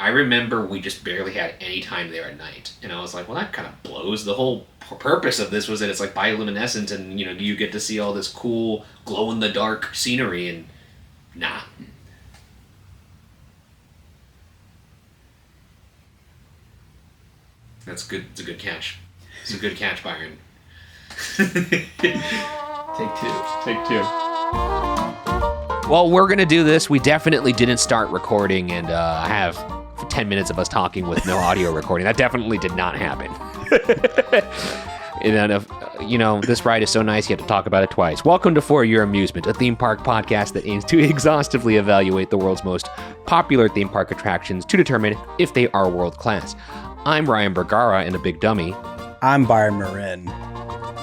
I remember we just barely had any time there at night. And I was like, well, that kind of blows. The whole purpose of this was that it's like bioluminescent and, you get to see all this cool glow-in-the-dark scenery, and nah. That's good. It's a good catch. It's a good catch, Byron. Take two. Well, we're going to do this. We definitely didn't start recording and have 10 minutes of us talking with no audio recording. That definitely did not happen. And this ride is so nice you have to talk about it twice. Welcome to For Your Amusement, a theme park podcast that aims to exhaustively evaluate the world's most popular theme park attractions to determine if they are world class. I'm Ryan Bergara and a big dummy. I'm Byron Marin.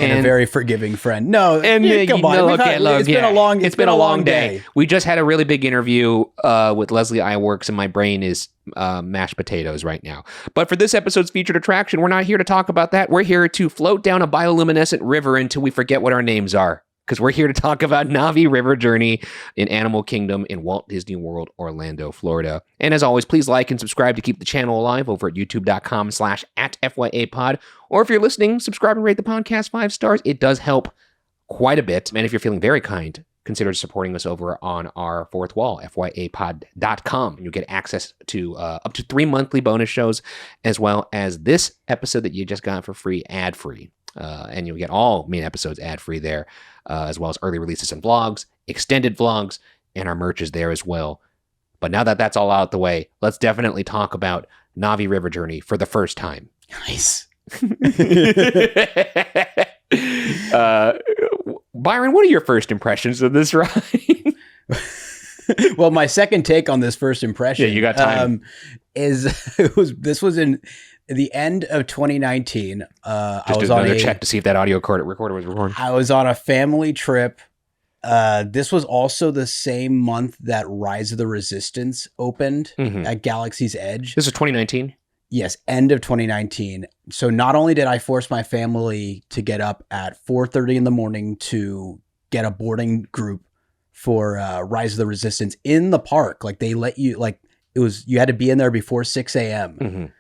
And a very forgiving friend. No, and come on. It's been a long day. We just had a really big interview with Leslie Iwerks, and my brain is mashed potatoes right now. But for this episode's featured attraction, we're not here to talk about that. We're here to float down a bioluminescent river until we forget what our names are. Because we're here to talk about Na'vi River Journey in Animal Kingdom in Walt Disney World, Orlando, Florida. And as always, please like and subscribe to keep the channel alive over at youtube.com/@FYApod. Or if you're listening, subscribe and rate the podcast 5 stars. It does help quite a bit. And if you're feeling very kind, consider supporting us over on our fourth wall, FYApod.com. And you'll get access to up to 3 monthly bonus shows, as well as this episode that you just got for free, ad-free. And you'll get all main episodes ad-free there, as well as early releases and vlogs, extended vlogs, and our merch is there as well. But now that that's all out the way, let's definitely talk about Na'vi River Journey for the first time. Nice. Byron, what are your first impressions of this ride? Well, my second take on this first impression, you got time. This was in the end of 2019. I was on another check to see if that audio recorder was recording. I was on a family trip. This was also the same month that Rise of the Resistance opened at Galaxy's Edge. This is 2019? Yes, end of 2019. So not only did I force my family to get up at 4:30 in the morning to get a boarding group for Rise of the Resistance in the park. Like they let you, you had to be in there before 6 a.m.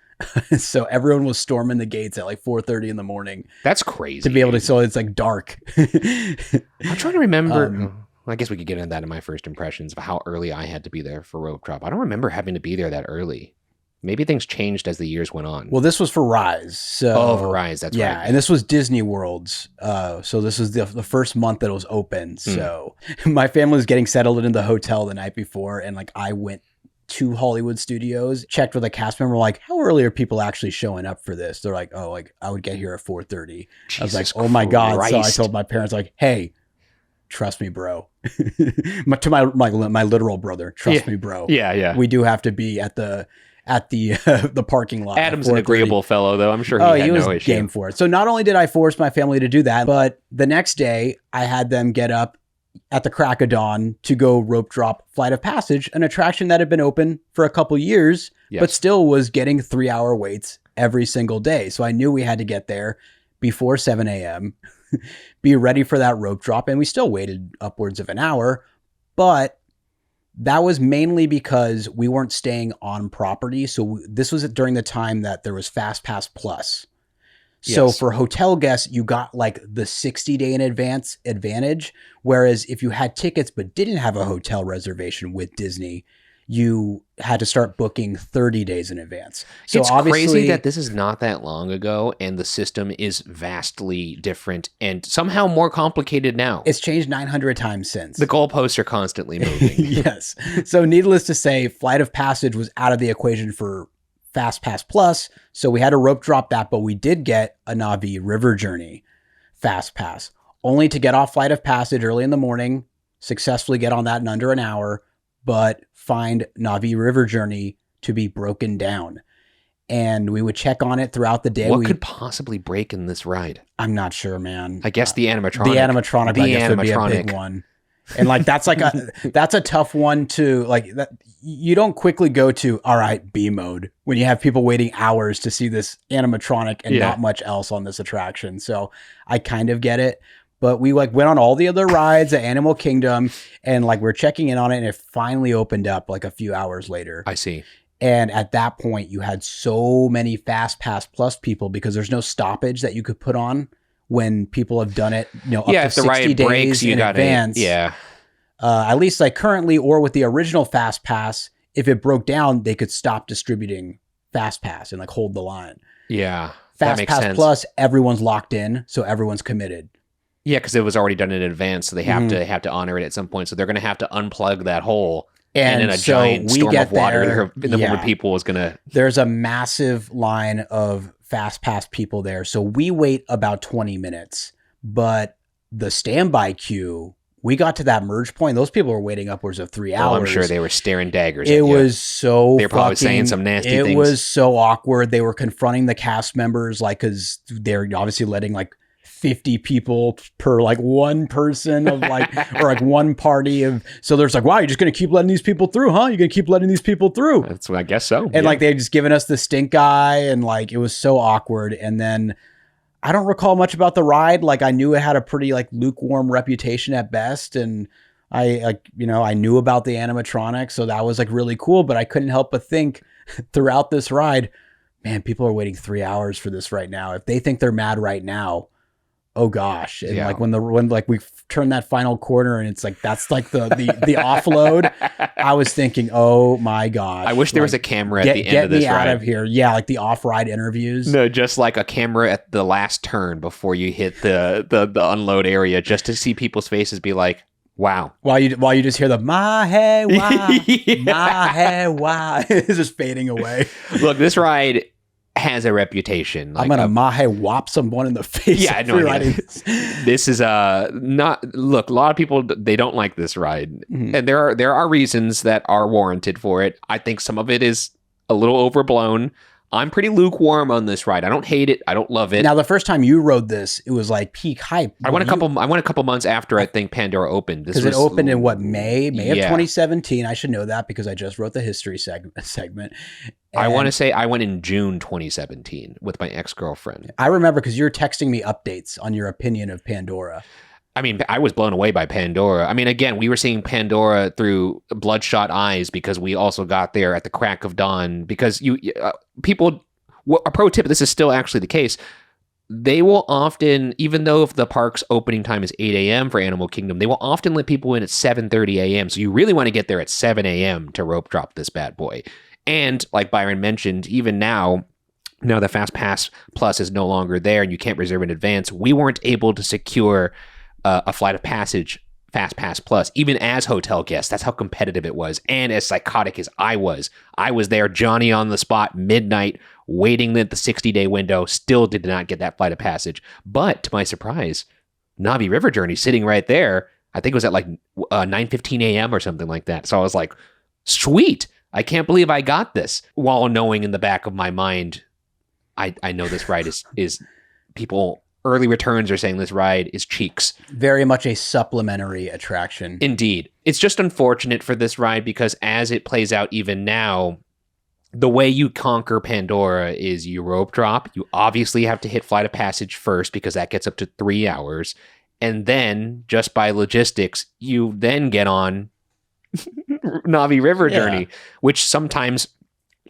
So everyone was storming the gates at like 4:30 in the morning. That's crazy. To be able to, so it's like dark. I'm trying to remember. I guess we could get into that in my first impressions of how early I had to be there for rope drop. I don't remember having to be there that early. Maybe things changed as the years went on. Well, this was for Rise. So for Rise, that's right. Yeah, and this was Disney World's. So this was the first month that it was open. So my family was getting settled into the hotel the night before, and I went to Hollywood Studios, checked with a cast member, how early are people actually showing up for this? They're like, I would get here at 4:30. I was like, oh my God. So I told my parents, hey, trust me, bro. To my literal brother, trust me, bro. Yeah. We do have to be at the parking lot. Adam's an agreeable fellow, though. I'm sure he was no issue. Game for it. So not only did I force my family to do that, but the next day I had them get up at the crack of dawn to go rope drop Flight of Passage, an attraction that had been open for a couple years, but still was getting 3-hour waits every single day. So I knew we had to get there before 7 a.m., be ready for that rope drop. And we still waited upwards of an hour, but that was mainly because we weren't staying on property. So this was during the time that there was Fast Pass Plus. So for hotel guests, you got the 60-day in advance advantage. Whereas if you had tickets but didn't have a hotel reservation with Disney, you had to start booking 30 days in advance. So it's crazy that this is not that long ago and the system is vastly different and somehow more complicated now. It's changed 900 times since. The goalposts are constantly moving. Yes. So needless to say, Flight of Passage was out of the equation for Fast Pass Plus, so we had to rope drop that, but we did get a Na'vi River Journey Fast Pass, only to get off Flight of Passage early in the morning, successfully get on that in under an hour, but find Na'vi River Journey to be broken down. And we would check on it throughout the day. What could possibly break in this ride? I'm not sure, man. I guess the animatronic. The animatronic, I guess, would be a big one. And that's that's a tough one to that. You don't quickly go to, all right, B mode when you have people waiting hours to see this animatronic and not much else on this attraction. So I kind of get it, but we went on all the other rides at Animal Kingdom and we're checking in on it. And it finally opened up a few hours later. I see. And at that point, you had so many Fast Pass Plus people because there's no stoppage that you could put on when people have done it, up to if the 60 ride days breaks, you in got advance. At least like currently or with the original Fast Pass, if it broke down, they could stop distributing Fast Pass and like hold the line. Yeah. Fast Pass Plus, everyone's locked in, so everyone's committed. Yeah, because it was already done in advance, so they have to honor it at some point. So they're going to have to unplug that hole. And then a giant storm of water in the form of people is going to... There's a massive line of Fast Pass people there. So we wait about 20 minutes. But the standby queue, we got to that merge point. Those people were waiting upwards of 3 hours. I'm sure they were staring daggers at you. It was so They were probably saying some nasty things. It was so awkward. They were confronting the cast members, like, because they're obviously letting, like, 50 people per like one person of like or like one party of, so there's like, wow, you're just gonna keep letting these people through, huh? You're gonna keep letting these people through. That's what I guess so. And like they just given us the stink eye, and like it was so awkward. And then I don't recall much about the ride. Like I knew it had a pretty like lukewarm reputation at best, and I knew about the animatronics, so that was like really cool. But I couldn't help but think throughout this ride, man, people are waiting 3 hours for this right now. If they think they're mad right now, oh gosh. And like when like we turn that final corner and it's like that's like the offload, I was thinking, oh my gosh, I wish there was a camera at the end of this ride. Get me out of here. Yeah, like the off-ride interviews. No, just like a camera at the last turn before you hit the unload area, just to see people's faces be like, wow. While you just hear the mahe wa, mahe wa, it's just fading away. Look, this ride has a reputation. Like I'm gonna mahe whop someone in the face. Yeah, no, this is not. Look, a lot of people, they don't like this ride, and there are reasons that are warranted for it. I think some of it is a little overblown. I'm pretty lukewarm on this ride. I don't hate it. I don't love it. Now, the first time you rode this, it was like peak hype. I went a couple months after I think Pandora opened. Because it opened in what, May of 2017. I should know that because I just wrote the history segment. And I want to say I went in June 2017 with my ex-girlfriend. I remember because you were texting me updates on your opinion of Pandora. I mean, I was blown away by Pandora. I mean, again, we were seeing Pandora through bloodshot eyes because we also got there at the crack of dawn. Because a pro tip, this is still actually the case, they will often, even though if the park's opening time is 8 a.m. for Animal Kingdom, they will often let people in at 7:30 a.m. So you really want to get there at 7 a.m. to rope drop this bad boy. And like Byron mentioned, even now the Fast Pass Plus is no longer there and you can't reserve in advance, we weren't able to secure a Flight of Passage Fast Pass Plus, even as hotel guests. That's how competitive it was. And as psychotic as I was there, Johnny on the spot, midnight, waiting at the 60-day window, still did not get that Flight of Passage. But to my surprise, Na'vi River Journey sitting right there, I think it was at like 9:15 a.m. or something like that. So I was like, sweet, I can't believe I got this. While knowing in the back of my mind, I know this ride is people... Early returns are saying this ride is cheeks. Very much a supplementary attraction. Indeed. It's just unfortunate for this ride because as it plays out even now, the way you conquer Pandora is you rope drop. You obviously have to hit Flight of Passage first because that gets up to 3 hours. And then, just by logistics, you then get on Na'vi River Journey, which sometimes...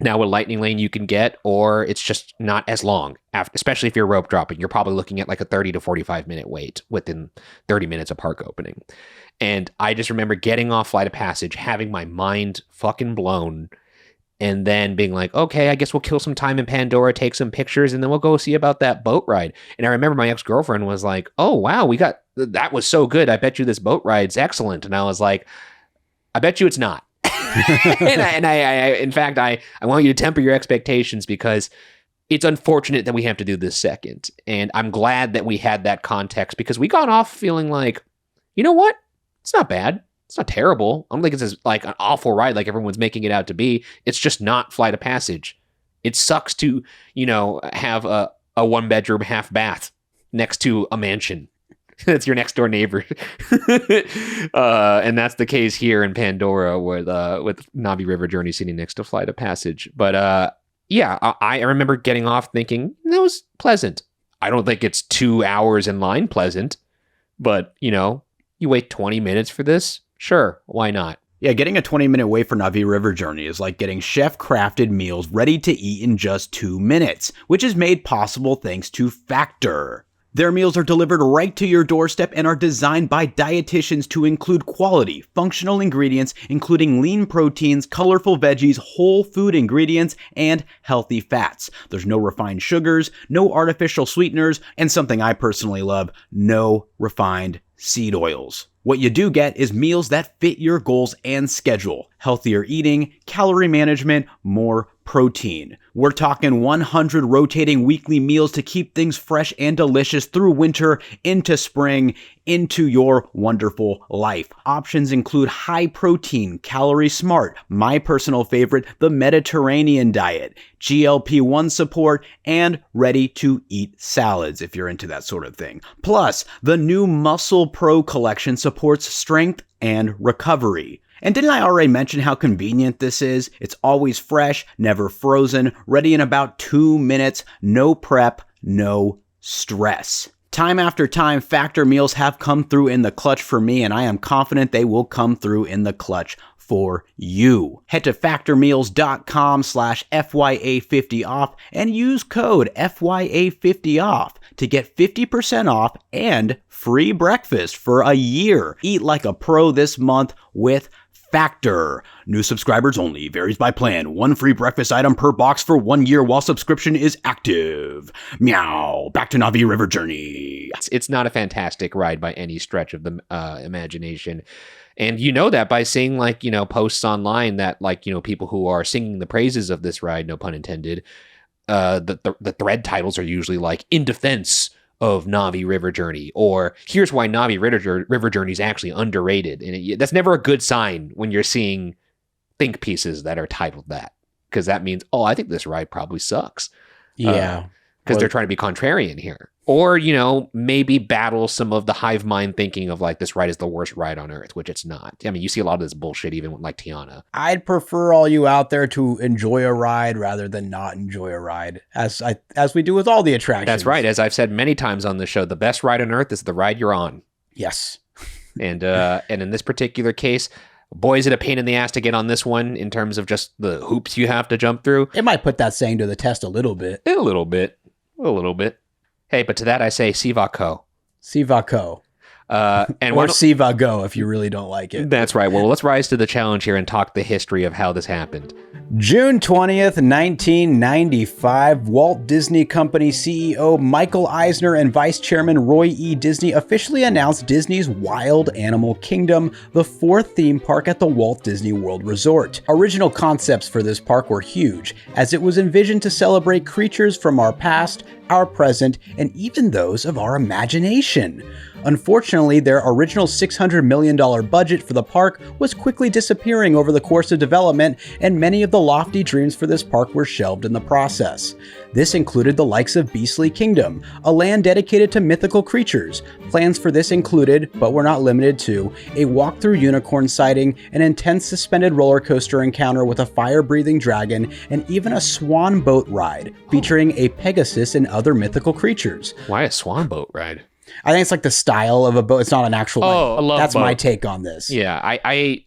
Now with Lightning Lane you can get, or it's just not as long, especially if you're rope dropping. You're probably looking at like a 30 to 45 minute wait within 30 minutes of park opening. And I just remember getting off Flight of Passage, having my mind fucking blown, and then being like, okay, I guess we'll kill some time in Pandora, take some pictures, and then we'll go see about that boat ride. And I remember my ex-girlfriend was like, oh, wow, that was so good. I bet you this boat ride's excellent. And I was like, I bet you it's not. and I in fact, I want you to temper your expectations because it's unfortunate that we have to do this second. And I'm glad that we had that context because we got off feeling like, you know what? It's not bad. It's not terrible. I don't think it's like an awful ride like everyone's making it out to be. It's just not Flight of Passage. It sucks to, have a 1-bedroom half bath next to a mansion. That's your next door neighbor. And that's the case here in Pandora with Na'vi River Journey sitting next to Flight of Passage. But I remember getting off thinking that was pleasant. I don't think it's 2 hours in line pleasant, but you wait 20 minutes for this. Sure. Why not? Yeah, getting a 20-minute wait for Na'vi River Journey is like getting chef-crafted meals ready to eat in just 2 minutes, which is made possible thanks to Factor. Their meals are delivered right to your doorstep and are designed by dietitians to include quality, functional ingredients, including lean proteins, colorful veggies, whole food ingredients, and healthy fats. There's no refined sugars, no artificial sweeteners, and something I personally love, no refined seed oils. What you do get is meals that fit your goals and schedule. Healthier eating, calorie management, more protein. We're talking 100 rotating weekly meals to keep things fresh and delicious through winter, into spring, into your wonderful life. Options include high protein, calorie smart, my personal favorite, the Mediterranean diet, GLP-1 support, and ready to eat salads if you're into that sort of thing. Plus, the new Muscle Pro collection supports strength and recovery. And didn't I already mention how convenient this is? It's always fresh, never frozen, ready in about 2 minutes, no prep, no stress. Time after time, Factor meals have come through in the clutch for me, and I am confident they will come through in the clutch for you. Head to factormeals.com/FYA50off and use code FYA50off to get 50% off and free breakfast for a year. Eat like a pro this month with Factor. New subscribers only. Varies by plan. 1 free breakfast item per box for 1 year while subscription is active. Meow. Back to Na'vi River Journey. It's not a fantastic ride by any stretch of the imagination. And you know that by seeing posts online that people who are singing the praises of this ride, no pun intended, the thread titles are usually like "In Defense of Na'vi River Journey," or "Here's why Na'vi River Journey is actually underrated." And that's never a good sign when you're seeing think pieces that are titled that, because that means, I think this ride probably sucks. Yeah. Because they're trying to be contrarian here. Or, maybe battle some of the hive mind thinking of this ride is the worst ride on earth, which it's not. I mean, you see a lot of this bullshit even with Tiana. I'd prefer all you out there to enjoy a ride rather than not enjoy a ride, as we do with all the attractions. That's right. As I've said many times on the show, the best ride on earth is the ride you're on. Yes. And in this particular case, boy, is it a pain in the ass to get on this one in terms of just the hoops you have to jump through. It might put that saying to the test a little bit. A little bit. Hey, but to that I say, Siva Co. Siva Co. Or Siva Go if you really don't like it. That's right. Well, let's rise to the challenge here and talk the history of how this happened. June 20th, 1995, Walt Disney Company CEO Michael Eisner and Vice Chairman Roy E. Disney officially announced Disney's Wild Animal Kingdom, the 4th theme park at the Walt Disney World Resort. Original concepts for this park were huge, as it was envisioned to celebrate creatures from our past, our present, and even those of our imagination. Unfortunately, their original $600 million budget for the park was quickly disappearing over the course of development, and many of the lofty dreams for this park were shelved in the process. This included the likes of Beastly Kingdom, a land dedicated to mythical creatures. Plans for this included, but were not limited to, a walk-through unicorn sighting, an intense suspended roller coaster encounter with a fire-breathing dragon, and even a swan boat ride, featuring a Pegasus and other mythical creatures. Why a swan boat ride? I think it's like the style of a boat. It's not an actual. I love that's boat. My take on this. Yeah, I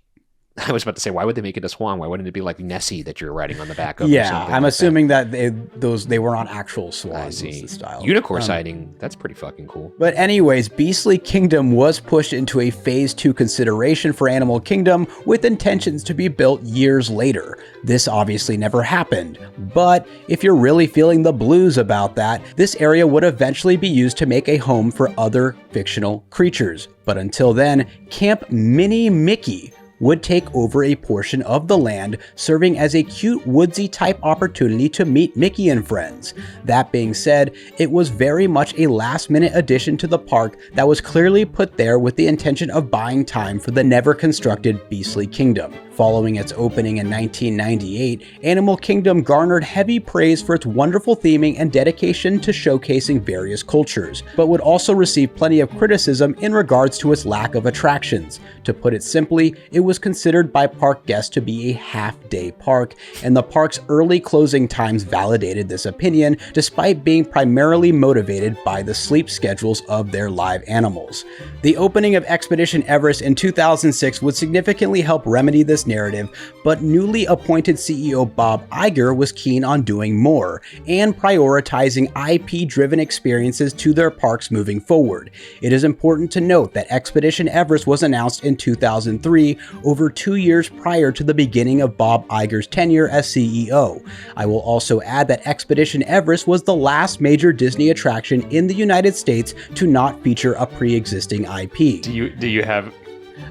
was about to say, why would they make it a swan? Why wouldn't it be like Nessie that you're riding on the back of? Yeah, I'm assuming that they were not actual swans. I see. The style. Unicorn sighting. That's pretty fucking cool. But anyways, Beastly Kingdom was pushed into a Phase 2 consideration for Animal Kingdom, with intentions to be built years later. This obviously never happened, but if you're really feeling the blues about that, this area would eventually be used to make a home for other fictional creatures. But until then, Camp Mini Mickey would take over a portion of the land, serving as a cute woodsy type opportunity to meet Mickey and friends. That being said, it was very much a last minute addition to the park that was clearly put there with the intention of buying time for the never constructed Beastly Kingdom. Following its opening in 1998, Animal Kingdom garnered heavy praise for its wonderful theming and dedication to showcasing various cultures, but would also receive plenty of criticism in regards to its lack of attractions. To put it simply, it was considered by park guests to be a half-day park, and the park's early closing times validated this opinion, despite being primarily motivated by the sleep schedules of their live animals. The opening of Expedition Everest in 2006 would significantly help remedy this narrative, but newly appointed CEO Bob Iger was keen on doing more and prioritizing IP-driven experiences to their parks moving forward. It is important to note that Expedition Everest was announced in 2003, over 2 years prior to the beginning of Bob Iger's tenure as CEO. I will also add that Expedition Everest was the last major Disney attraction in the United States to not feature a pre-existing IP.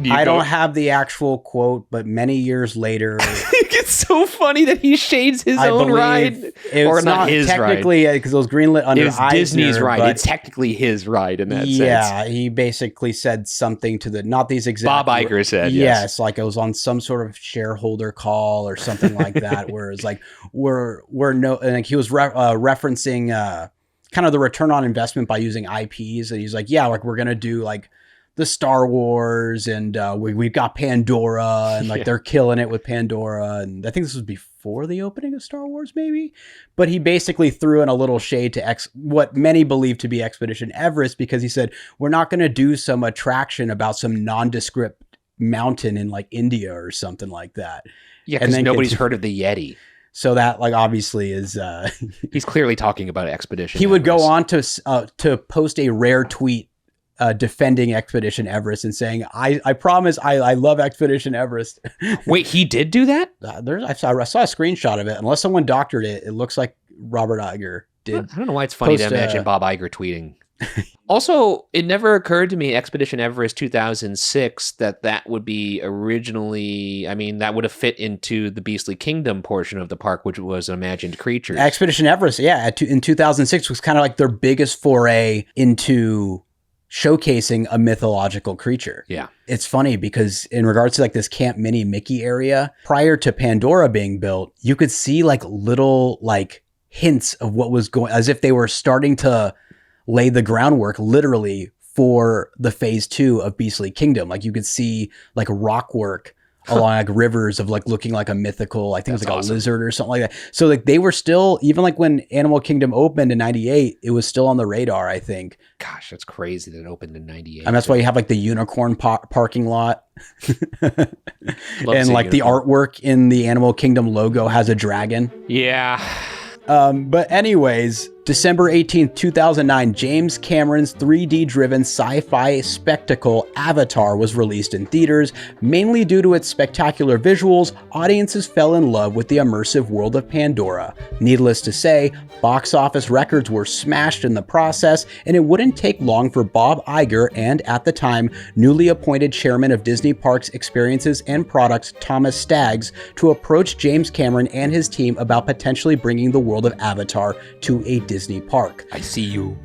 I don't have the actual quote, but many years later, it's so funny that he shades his own ride, or not his technically because it was greenlit under Disney's ride. It's technically his ride in that sense. Yeah, he basically said something to the not these exact. Bob Iger said yes, like it was on some sort of shareholder call or something like that, where it's like we're no, and like he was referencing kind of the return on investment by using IPs, and he's like, yeah, like we're gonna do like the Star Wars, and we've got Pandora, and like they're killing it with Pandora, and I think this was before the opening of Star Wars, maybe. But he basically threw in a little shade to what many believe to be Expedition Everest, because he said we're not going to do some attraction about some nondescript mountain in like India or something like that. Yeah, because nobody's heard of the Yeti. So that like obviously is he's clearly talking about Expedition. He Everest. would go on to post a rare tweet defending Expedition Everest and saying, I promise I love Expedition Everest. Wait, he did do that? I saw a screenshot of it. Unless someone doctored it, it looks like Robert Iger did. I don't know why it's funny to imagine Bob Iger tweeting. Also, it never occurred to me, Expedition Everest 2006, that would be originally, I mean, that would have fit into the Beastly Kingdom portion of the park, which was Imagined Creatures. Expedition Everest, yeah, in 2006 was kind of like their biggest foray into showcasing a mythological creature. Yeah. It's funny because in regards to like this Camp Mini Mickey area, prior to Pandora being built, you could see like little like hints of what was going, as if they were starting to lay the groundwork literally for the phase 2 of Beastly Kingdom. Like you could see like rock work along like rivers of like looking like a mythical, I think it was like awesome. A lizard or something like that. So like they were still, even like when Animal Kingdom opened in 98, it was still on the radar, I think. Gosh, that's crazy that it opened in 98. And that's why you have like the unicorn parking lot. And like the artwork in the Animal Kingdom logo has a dragon. Yeah. But anyways, December 18th, 2009, James Cameron's 3D-driven sci-fi spectacle Avatar was released in theaters. Mainly due to its spectacular visuals, audiences fell in love with the immersive world of Pandora. Needless to say, box office records were smashed in the process, and it wouldn't take long for Bob Iger and, at the time, newly appointed chairman of Disney Parks Experiences and Products, Thomas Staggs, to approach James Cameron and his team about potentially bringing the world of Avatar to a Disney park. I see you.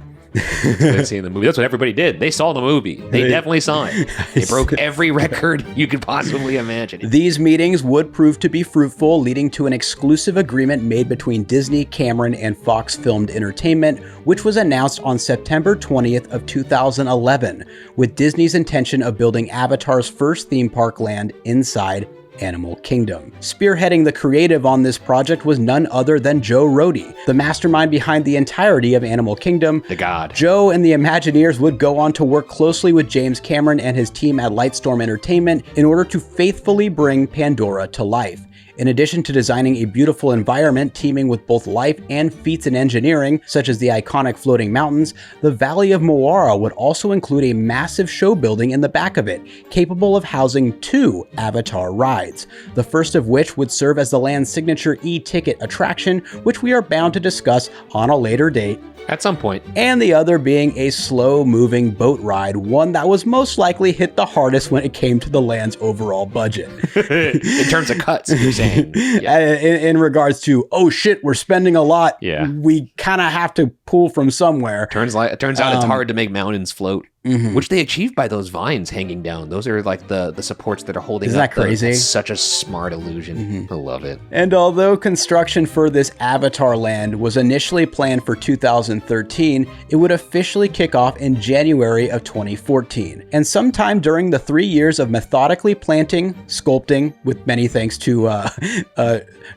Seeing the movie. That's what everybody did. They saw the movie. They definitely saw it. They broke every record you could possibly imagine. These meetings would prove to be fruitful, leading to an exclusive agreement made between Disney, Cameron, and Fox Filmed Entertainment, which was announced on September 20th of 2011, with Disney's intention of building Avatar's first theme park land inside Animal Kingdom. Spearheading the creative on this project was none other than Joe Rohde, the mastermind behind the entirety of Animal Kingdom. The god. Joe and the Imagineers would go on to work closely with James Cameron and his team at Lightstorm Entertainment in order to faithfully bring Pandora to life. In addition to designing a beautiful environment teeming with both life and feats in engineering, such as the iconic floating mountains, the Valley of Moara would also include a massive show building in the back of it, capable of housing 2 Avatar rides, the first of which would serve as the land's signature e-ticket attraction, which we are bound to discuss on a later date. At some point. And the other being a slow-moving boat ride, one that was most likely hit the hardest when it came to the land's overall budget. In terms of cuts, you're saying. Yeah. In regards to, oh shit, we're spending a lot. Yeah. We kind of have to pull from somewhere. Turns out it's hard to make mountains float. which they achieved by those vines hanging down. Those are like the supports that are holding Isn't up. that crazy? That's such a smart illusion. I love it. And although construction for this Avatar land was initially planned for 2013, it would officially kick off in January of 2014. And sometime during the 3 years of methodically planting, sculpting, with many thanks to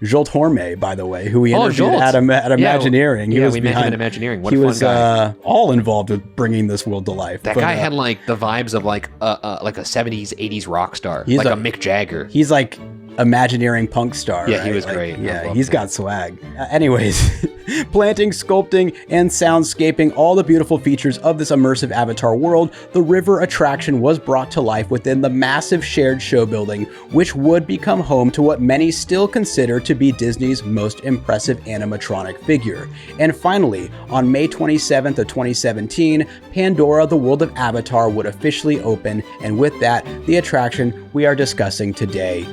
Jolt Horme, by the way, who we interviewed Jolt. at Imagineering. We met him at Imagineering. What he a fun was guy. all involved with bringing this world to life. That guy had like the vibes of like a 70s, 80s rock star, like a Mick Jagger. He's like Imagineering punk star. Yeah, right? he was Like, great. Yeah, he's got swag. Anyways, planting, sculpting, and soundscaping, all the beautiful features of this immersive Avatar world, the river attraction was brought to life within the massive shared show building, which would become home to what many still consider to be Disney's most impressive animatronic figure. And finally, on May 27th of 2017, Pandora, the world of Avatar, would officially open, and with that, the attraction we are discussing today,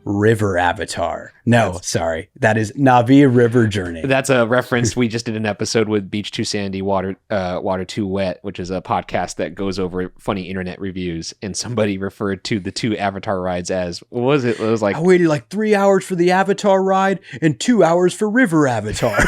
River Avatar. No, sorry. That is Na'vi River Journey. That's a reference. We just did an episode with Beach Too Sandy, Water Too Wet, which is a podcast that goes over funny internet reviews. And somebody referred to the two Avatar rides as, what was it? It was like, I waited like 3 hours for the Avatar ride and 2 hours for River Avatar.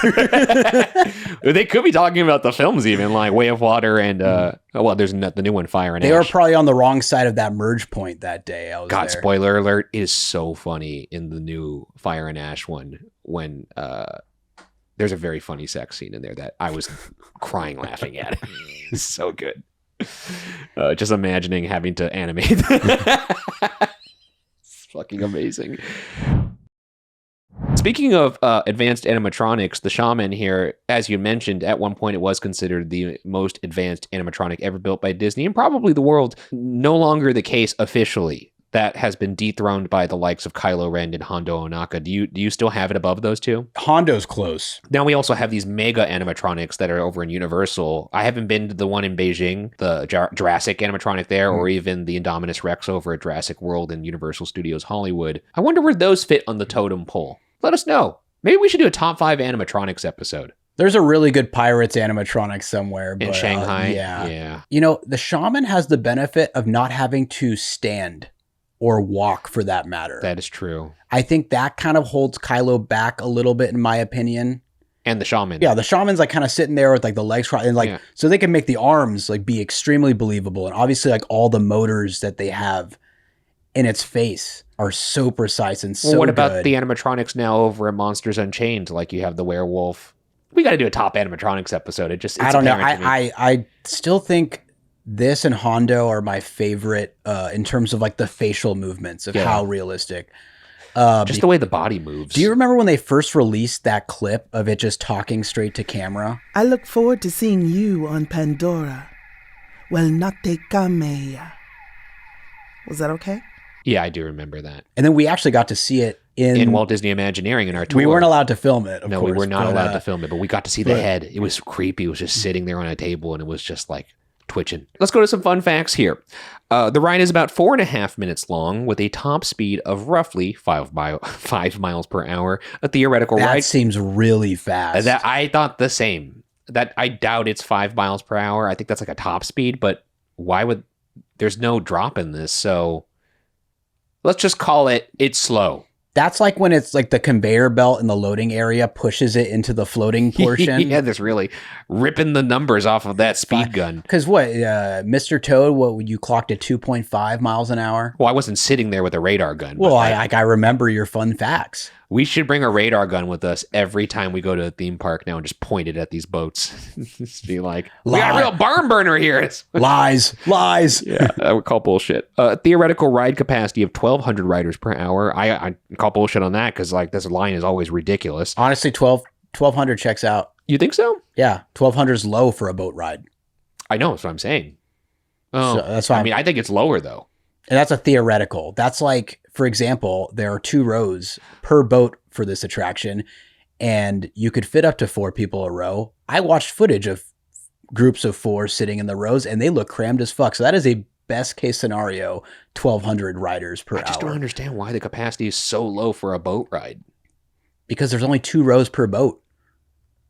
they could be talking about the films even, like Way of Water and, there's the new one, Fire and Ash. They were probably on the wrong side of that merge point that day. I was God, there. spoiler alert, it is so funny in the new Fire and Ash one when there's a very funny sex scene in there that I was crying laughing at. It's so good. Just imagining having to animate that. It's fucking amazing. Speaking of advanced animatronics, the shaman here, as you mentioned, at one point it was considered the most advanced animatronic ever built by Disney, and probably the world. No longer the case officially. That has been dethroned by the likes of Kylo Ren and Hondo Ohnaka. Do you still have it above those two? Hondo's close. Now we also have these mega animatronics that are over in Universal. I haven't been to the one in Beijing, the Jurassic animatronic there, or even the Indominus Rex over at Jurassic World and Universal Studios Hollywood. I wonder where those fit on the totem pole. Let us know. Maybe we should do a top 5 animatronics episode. There's a really good Pirates animatronic somewhere. In Shanghai? Yeah. You know, the shaman has the benefit of not having to stand or walk, for that matter. That is true. I think that kind of holds Kylo back a little bit, in my opinion. And the shaman. Yeah, the shaman's like kind of sitting there with like the legs crossed, and like so they can make the arms like be extremely believable, and obviously like all the motors that they have in its face are so precise and so what about good. the animatronics now over at Monsters Unchained? Like you have the werewolf. We got to do a top animatronics episode. I don't know. I still think this and Hondo are my favorite in terms of like the facial movements of how realistic. Just the way the body moves. Do you remember when they first released that clip of it just talking straight to camera? I look forward to seeing you on Pandora. Well, not te kameya. Was that okay? Yeah, I do remember that. And then we actually got to see it in Walt Disney Imagineering in our tour. We weren't allowed to film it, of course. We were not allowed to film it, but we got to see the head. It was creepy. It was just sitting there on a table, and it was just like twitching. Let's go to some fun facts here. The ride is about 4.5 minutes long with a top speed of roughly 5 miles per hour. A theoretical ride. That seems really fast. That I thought the same. That I doubt it's 5 miles per hour. I think that's like a top speed, but why would there's no drop in this, so let's just call it's slow. That's like when it's like the conveyor belt in the loading area pushes it into the floating portion. Yeah, that's really ripping the numbers off of that speed gun. Because what, Mr. Toad, you clocked at 2.5 miles an hour? Well, I wasn't sitting there with a radar gun. Well, I remember your fun facts. We should bring a radar gun with us every time we go to a theme park now and just point it at these boats. Just be like, we got a real barn burner here. Lies. Yeah, I would call bullshit. Theoretical ride capacity of 1,200 riders per hour. I call bullshit on that because like this line is always ridiculous. Honestly, 1,200 checks out. You think so? Yeah, 1,200 is low for a boat ride. I know, that's what I'm saying. Oh, so that's why I think it's lower though. And that's a theoretical. That's like, for example, there are 2 rows per boat for this attraction, and you could fit up to 4 people a row. I watched footage of groups of 4 sitting in the rows, and they look crammed as fuck. So that is a best case scenario, 1,200 riders per hour. I just don't understand why the capacity is so low for a boat ride. Because there's only 2 rows per boat.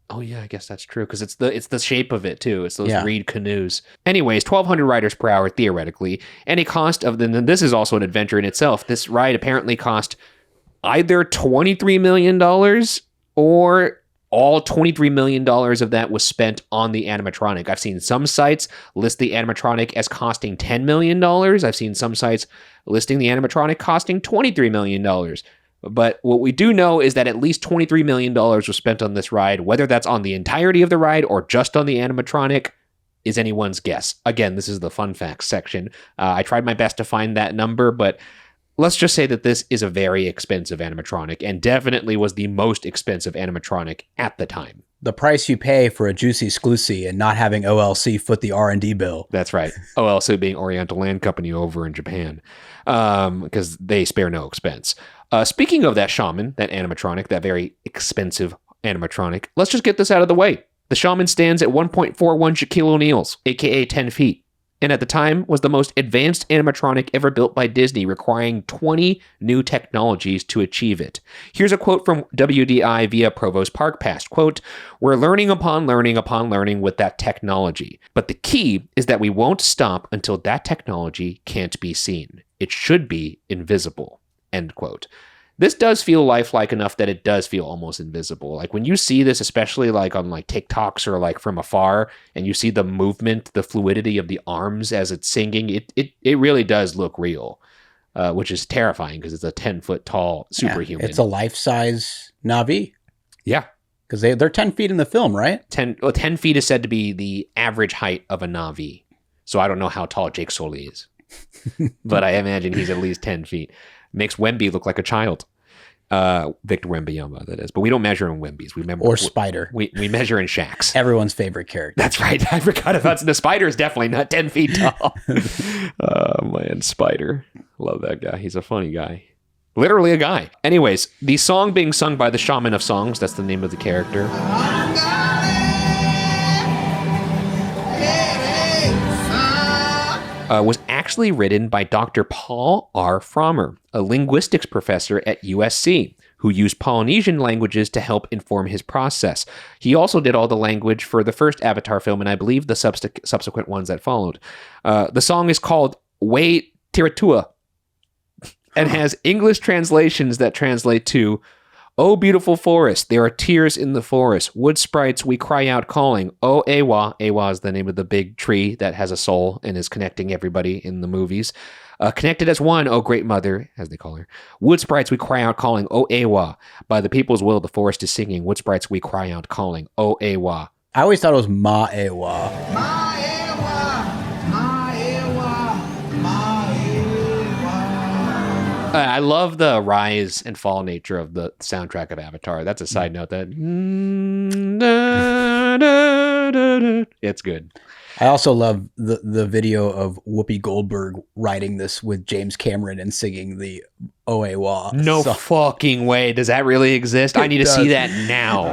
Oh yeah, I guess that's true because it's the shape of it too. It's those Yeah. reed canoes. Anyways, 1,200 riders per hour theoretically, and a cost of then this is also an adventure in itself. This ride apparently cost either $23 million or all $23 million of that was spent on the animatronic. I've seen some sites list the animatronic as costing $10 million. I've seen some sites listing the animatronic costing $23 million. But what we do know is that at least $23 million was spent on this ride. Whether that's on the entirety of the ride or just on the animatronic is anyone's guess. Again, this is the fun facts section. I tried my best to find that number, but let's just say that this is a very expensive animatronic and definitely was the most expensive animatronic at the time. The price you pay for a juicy Sclusy and not having OLC foot the R&D bill. That's right. OLC being Oriental Land Company over in Japan, because they spare no expense. Speaking of that shaman, that animatronic, that very expensive animatronic, let's just get this out of the way. The shaman stands at 1.41 Shaquille O'Neal's, aka 10 feet, and at the time was the most advanced animatronic ever built by Disney, requiring 20 new technologies to achieve it. Here's a quote from WDI via Provost Park Pass. Quote, "We're learning upon learning upon learning with that technology. But the key is that we won't stop until that technology can't be seen. It should be invisible." End quote. This does feel lifelike enough that it does feel almost invisible. Like when you see this, especially like on like TikToks or like from afar, and you see the movement, the fluidity of the arms as it's singing, it really does look real, which is terrifying because it's a 10-foot tall superhuman. Yeah, it's a life-size Na'vi. Yeah. Because they're 10 feet in the film, right? 10 feet is said to be the average height of a Na'vi. So I don't know how tall Jake Sully is, but I imagine he's at least 10 feet. Makes Wemby look like a child. Victor Wembanyama, that is. But we don't measure in Wembys. Or Spider. We measure in Shaqs. Everyone's favorite character. That's right. I forgot about the Spider is definitely not 10 feet tall. Oh, man. Spider. Love that guy. He's a funny guy. Literally a guy. Anyways, the song being sung by the Shaman of Songs, that's the name of the character. Was actually written by Dr. Paul R. Frommer, a linguistics professor at USC, who used Polynesian languages to help inform his process. He also did all the language for the first Avatar film, and I believe the subsequent ones that followed. The song is called Wai Tiratua, and has English translations that translate to, "Oh, beautiful forest, there are tears in the forest. Wood sprites, we cry out calling. Oh, Awa." Awa is the name of the big tree that has a soul and is connecting everybody in the movies. "Connected as one, oh great mother," as they call her. "Wood sprites, we cry out calling. Oh, Awa. By the people's will, the forest is singing. Wood sprites, we cry out calling. Oh, Awa." I always thought it was Ma'ewa. I love the rise and fall nature of the soundtrack of Avatar. That's a side note that it's good. I also love the video of Whoopi Goldberg writing this with James Cameron and singing the Oewa. No fucking way. Does that really exist? I need to see that now.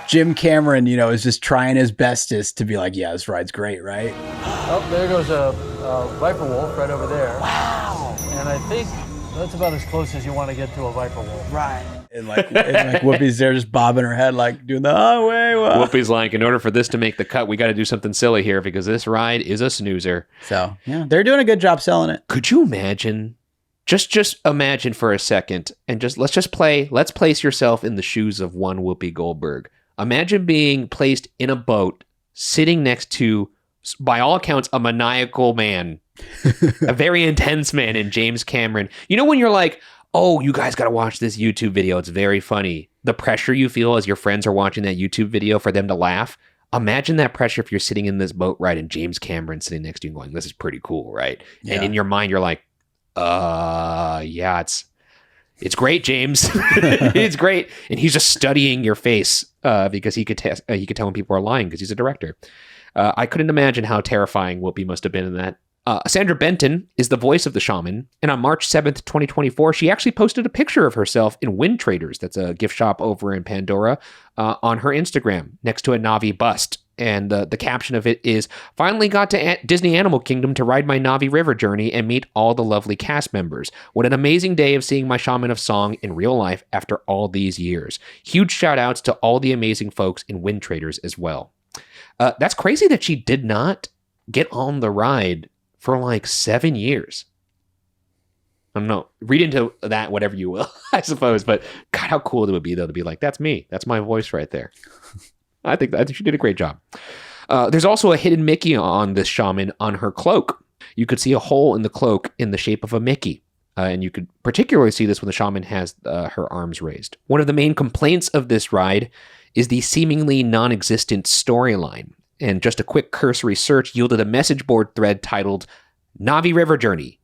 Jim Cameron, is just trying his bestest to be like, yeah, this ride's great, right? Oh, there goes a viper wolf right over there. Wow. And I think that's about as close as you want to get to a viper wolf. Right. And like Whoopi's there just bobbing her head, like doing the Oewa. Whoopi's like, in order for this to make the cut, we got to do something silly here because this ride is a snoozer. So, yeah, they're doing a good job selling it. Could you imagine? Just imagine for a second and let's place yourself in the shoes of one Whoopi Goldberg. Imagine being placed in a boat, sitting next to, by all accounts, a maniacal man, a very intense man in James Cameron. You know when you're like, oh, you guys got to watch this YouTube video. It's very funny. The pressure you feel as your friends are watching that YouTube video for them to laugh. Imagine that pressure if you're sitting in this boat ride and James Cameron sitting next to you going, this is pretty cool, right? Yeah. And in your mind, you're like, yeah, it's great, James. It's great. And he's just studying your face because he could tell when people are lying because he's a director. I couldn't imagine how terrifying Whoopi must have been in that. Sandra Benton is the voice of the shaman. And on March 7th, 2024, she actually posted a picture of herself in Wind Traders. That's a gift shop over in Pandora on her Instagram next to a Na'vi bust. And the caption of it is, finally got to Disney Animal Kingdom to ride my Na'vi River journey and meet all the lovely cast members. What an amazing day of seeing my shaman of song in real life after all these years. Huge shout outs to all the amazing folks in Wind Traders as well. That's crazy that she did not get on the ride for like 7 years. I don't know. Read into that whatever you will, I suppose. But God, how cool it would be, though, to be like, that's me. That's my voice right there. I think she did a great job. There's also a hidden Mickey on this shaman on her cloak. You could see a hole in the cloak in the shape of a Mickey. And you could particularly see this when the shaman has her arms raised. One of the main complaints of this ride is the seemingly non-existent storyline. And just a quick cursory search yielded a message board thread titled, Na'vi River Journey.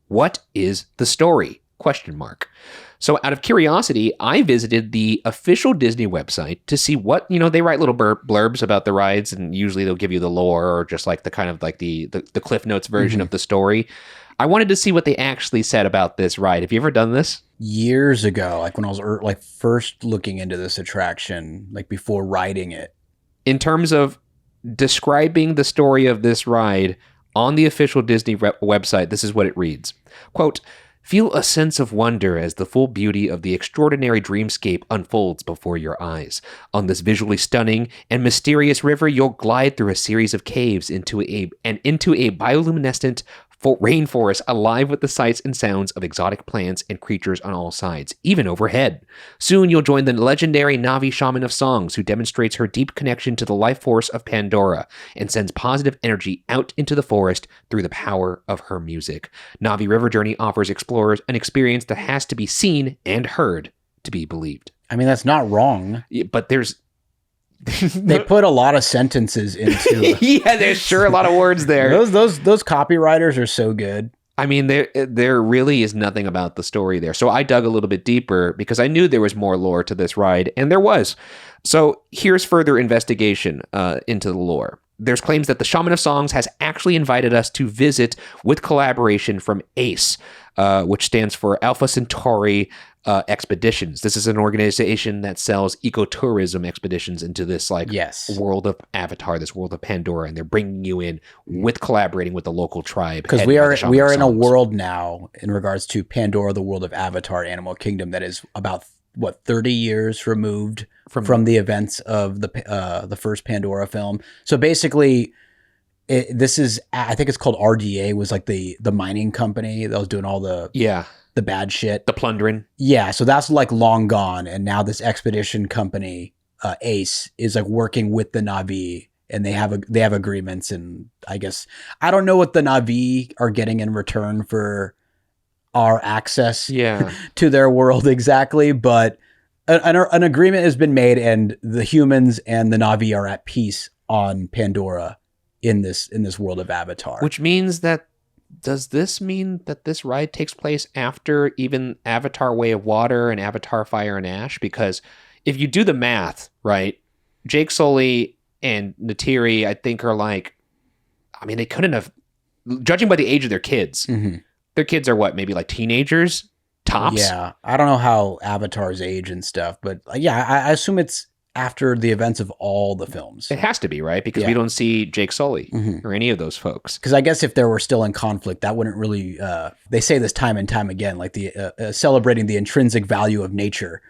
What is the story? ? So out of curiosity, I visited the official Disney website to see what, they write little blurbs about the rides, and usually they'll give you the lore or just like the kind of like the Cliff Notes version of the story. I wanted to see what they actually said about this ride. Have you ever done this? Years ago, like when I was first looking into this attraction, like before riding it. In terms of describing the story of this ride on the official Disney website, this is what it reads. Quote, feel a sense of wonder as the full beauty of the extraordinary dreamscape unfolds before your eyes. On this visually stunning and mysterious river, you'll glide through a series of caves into a bioluminescent rainforest alive with the sights and sounds of exotic plants and creatures on all sides, even overhead. Soon you'll join the legendary Na'vi shaman of songs who demonstrates her deep connection to the life force of Pandora and sends positive energy out into the forest through the power of her music. Na'vi River Journey offers explorers an experience that has to be seen and heard to be believed. I mean, that's not wrong. But there's... They put a lot of sentences into yeah, there's sure a lot of words there. Those copywriters are so good. I mean, there really is nothing about the story there. So I dug a little bit deeper because I knew there was more lore to this ride, and there was. So here's further investigation into the lore. There's claims that the Shaman of Songs has actually invited us to visit with collaboration from ACE, which stands for Alpha Centauri Expeditions. This is an organization that sells ecotourism expeditions into this world of Avatar, this world of Pandora, and they're bringing you in with collaborating with the local tribe. Because we are in a world now in regards to Pandora, the world of Avatar, Animal Kingdom, that is about 30 years removed from the events of the first Pandora film. So basically, this is, I think it's called RDA, was like the mining company that was doing all the bad shit, the plundering. Yeah, so that's like long gone, and now this expedition company, ACE, is like working with the Na'vi, and they have agreements, and I guess I don't know what the Na'vi are getting in return for our access to their world exactly, but an agreement has been made, and the humans and the Na'vi are at peace on Pandora in this world of Avatar. Which means that, does this mean that this ride takes place after even Avatar Way of Water and Avatar Fire and Ash? Because if you do the math, right, Jake Sully and Neytiri, I think, are like, I mean, they couldn't have, judging by the age of their kids, their kids are what, maybe like teenagers? Tops? Yeah. I don't know how Avatar's age and stuff, but yeah, I assume it's after the events of all the films. It has to be, right? Because we don't see Jake Sully or any of those folks. Because I guess if they were still in conflict, that wouldn't really, they say this time and time again, like the celebrating the intrinsic value of nature.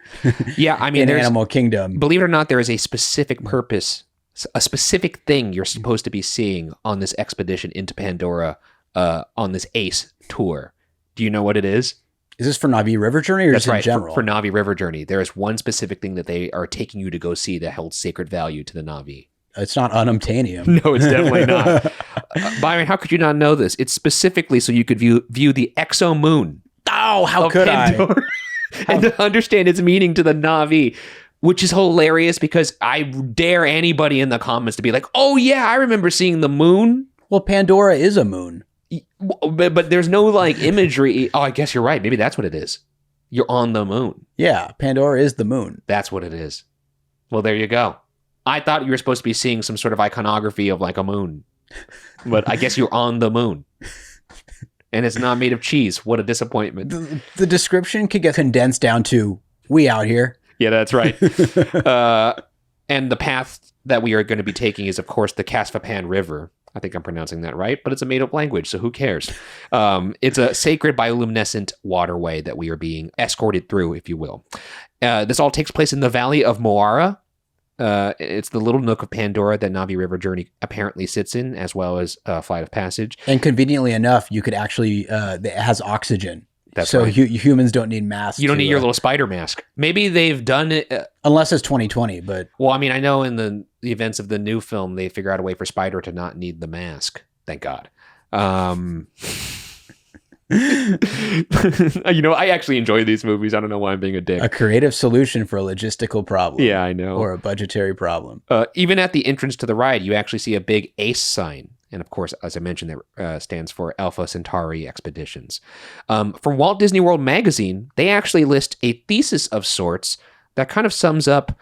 Yeah, I mean, in Animal Kingdom. Believe it or not, there is a specific purpose, a specific thing you're supposed to be seeing on this expedition into Pandora on this ACE tour. Do you know what it is? Is this for Na'vi River Journey, or That's just right, in general? For Na'vi River Journey. There is one specific thing that they are taking you to go see that holds sacred value to the Na'vi. It's not unobtainium. No, it's definitely not. Byron, how could you not know this? It's specifically so you could view the exo moon. Oh, how could Pandora, and to understand its meaning to the Na'vi, which is hilarious because I dare anybody in the comments to be like, oh yeah, I remember seeing the moon. Well, Pandora is a moon. But there's no like imagery. Oh, I guess you're right. Maybe that's what it is. You're on the moon. Yeah, Pandora is the moon. That's what it is. Well, there you go. I thought you were supposed to be seeing some sort of iconography of like a moon. But I guess you're on the moon. And it's not made of cheese. What a disappointment. The description could get condensed down to, we out here. Yeah, that's right. And the path that we are going to be taking is, of course, the Casvapan River. I think I'm pronouncing that right, but it's a made-up language, so who cares? It's a sacred bioluminescent waterway that we are being escorted through, if you will. This all takes place in the Valley of Moara. It's the little nook of Pandora that Na'vi River Journey apparently sits in, as well as Flight of Passage. And conveniently enough, you could actually, it has oxygen. That's so right. Humans don't need masks. You don't need your little spider mask. Maybe they've done it. Unless it's 2020, but. Well, I mean, I know in the events of the new film, they figure out a way for Spider to not need the mask. Thank God. I actually enjoy these movies. I don't know why I'm being a dick. A creative solution for a logistical problem. Yeah, I know. Or a budgetary problem. Even at the entrance to the ride, you actually see a big ACE sign. And of course, as I mentioned, that stands for Alpha Centauri Expeditions. From Walt Disney World Magazine, they actually list a thesis of sorts that kind of sums up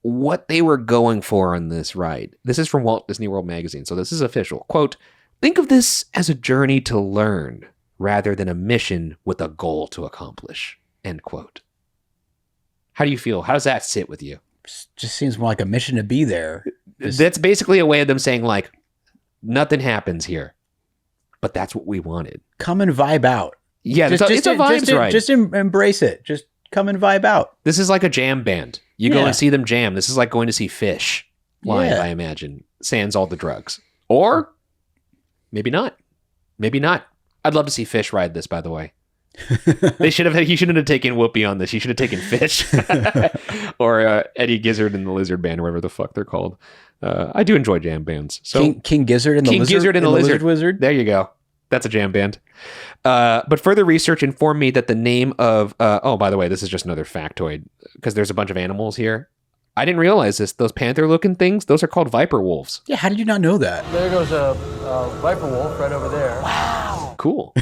what they were going for on this ride. This is from Walt Disney World Magazine, so this is official. Quote, "Think of this as a journey to learn rather than a mission with a goal to accomplish." End quote. How do you feel? How does that sit with you? Just seems more like a mission to be there. That's basically a way of them saying, like, nothing happens here, but that's what we wanted. Come and vibe out. Yeah, it's a vibes ride. Just embrace it. Just come and vibe out. This is like a jam band. You go and see them jam. This is like going to see Fish live, I imagine. Sans all the drugs. Or maybe not. Maybe not. I'd love to see Fish ride this, by the way. He shouldn't have taken Whoopi on this. He should have taken Fish. Or Eddie Gizzard and the Lizard Band, or whatever the fuck they're called. I do enjoy jam bands. So King Gizzard and the Lizard Wizard. There you go. That's a jam band. But further research informed me that the name of... by the way, this is just another factoid, because there's a bunch of animals here. I didn't realize this. Those panther-looking things, those are called viper wolves. Yeah, how did you not know that? There goes a viper wolf right over there. Wow. Cool.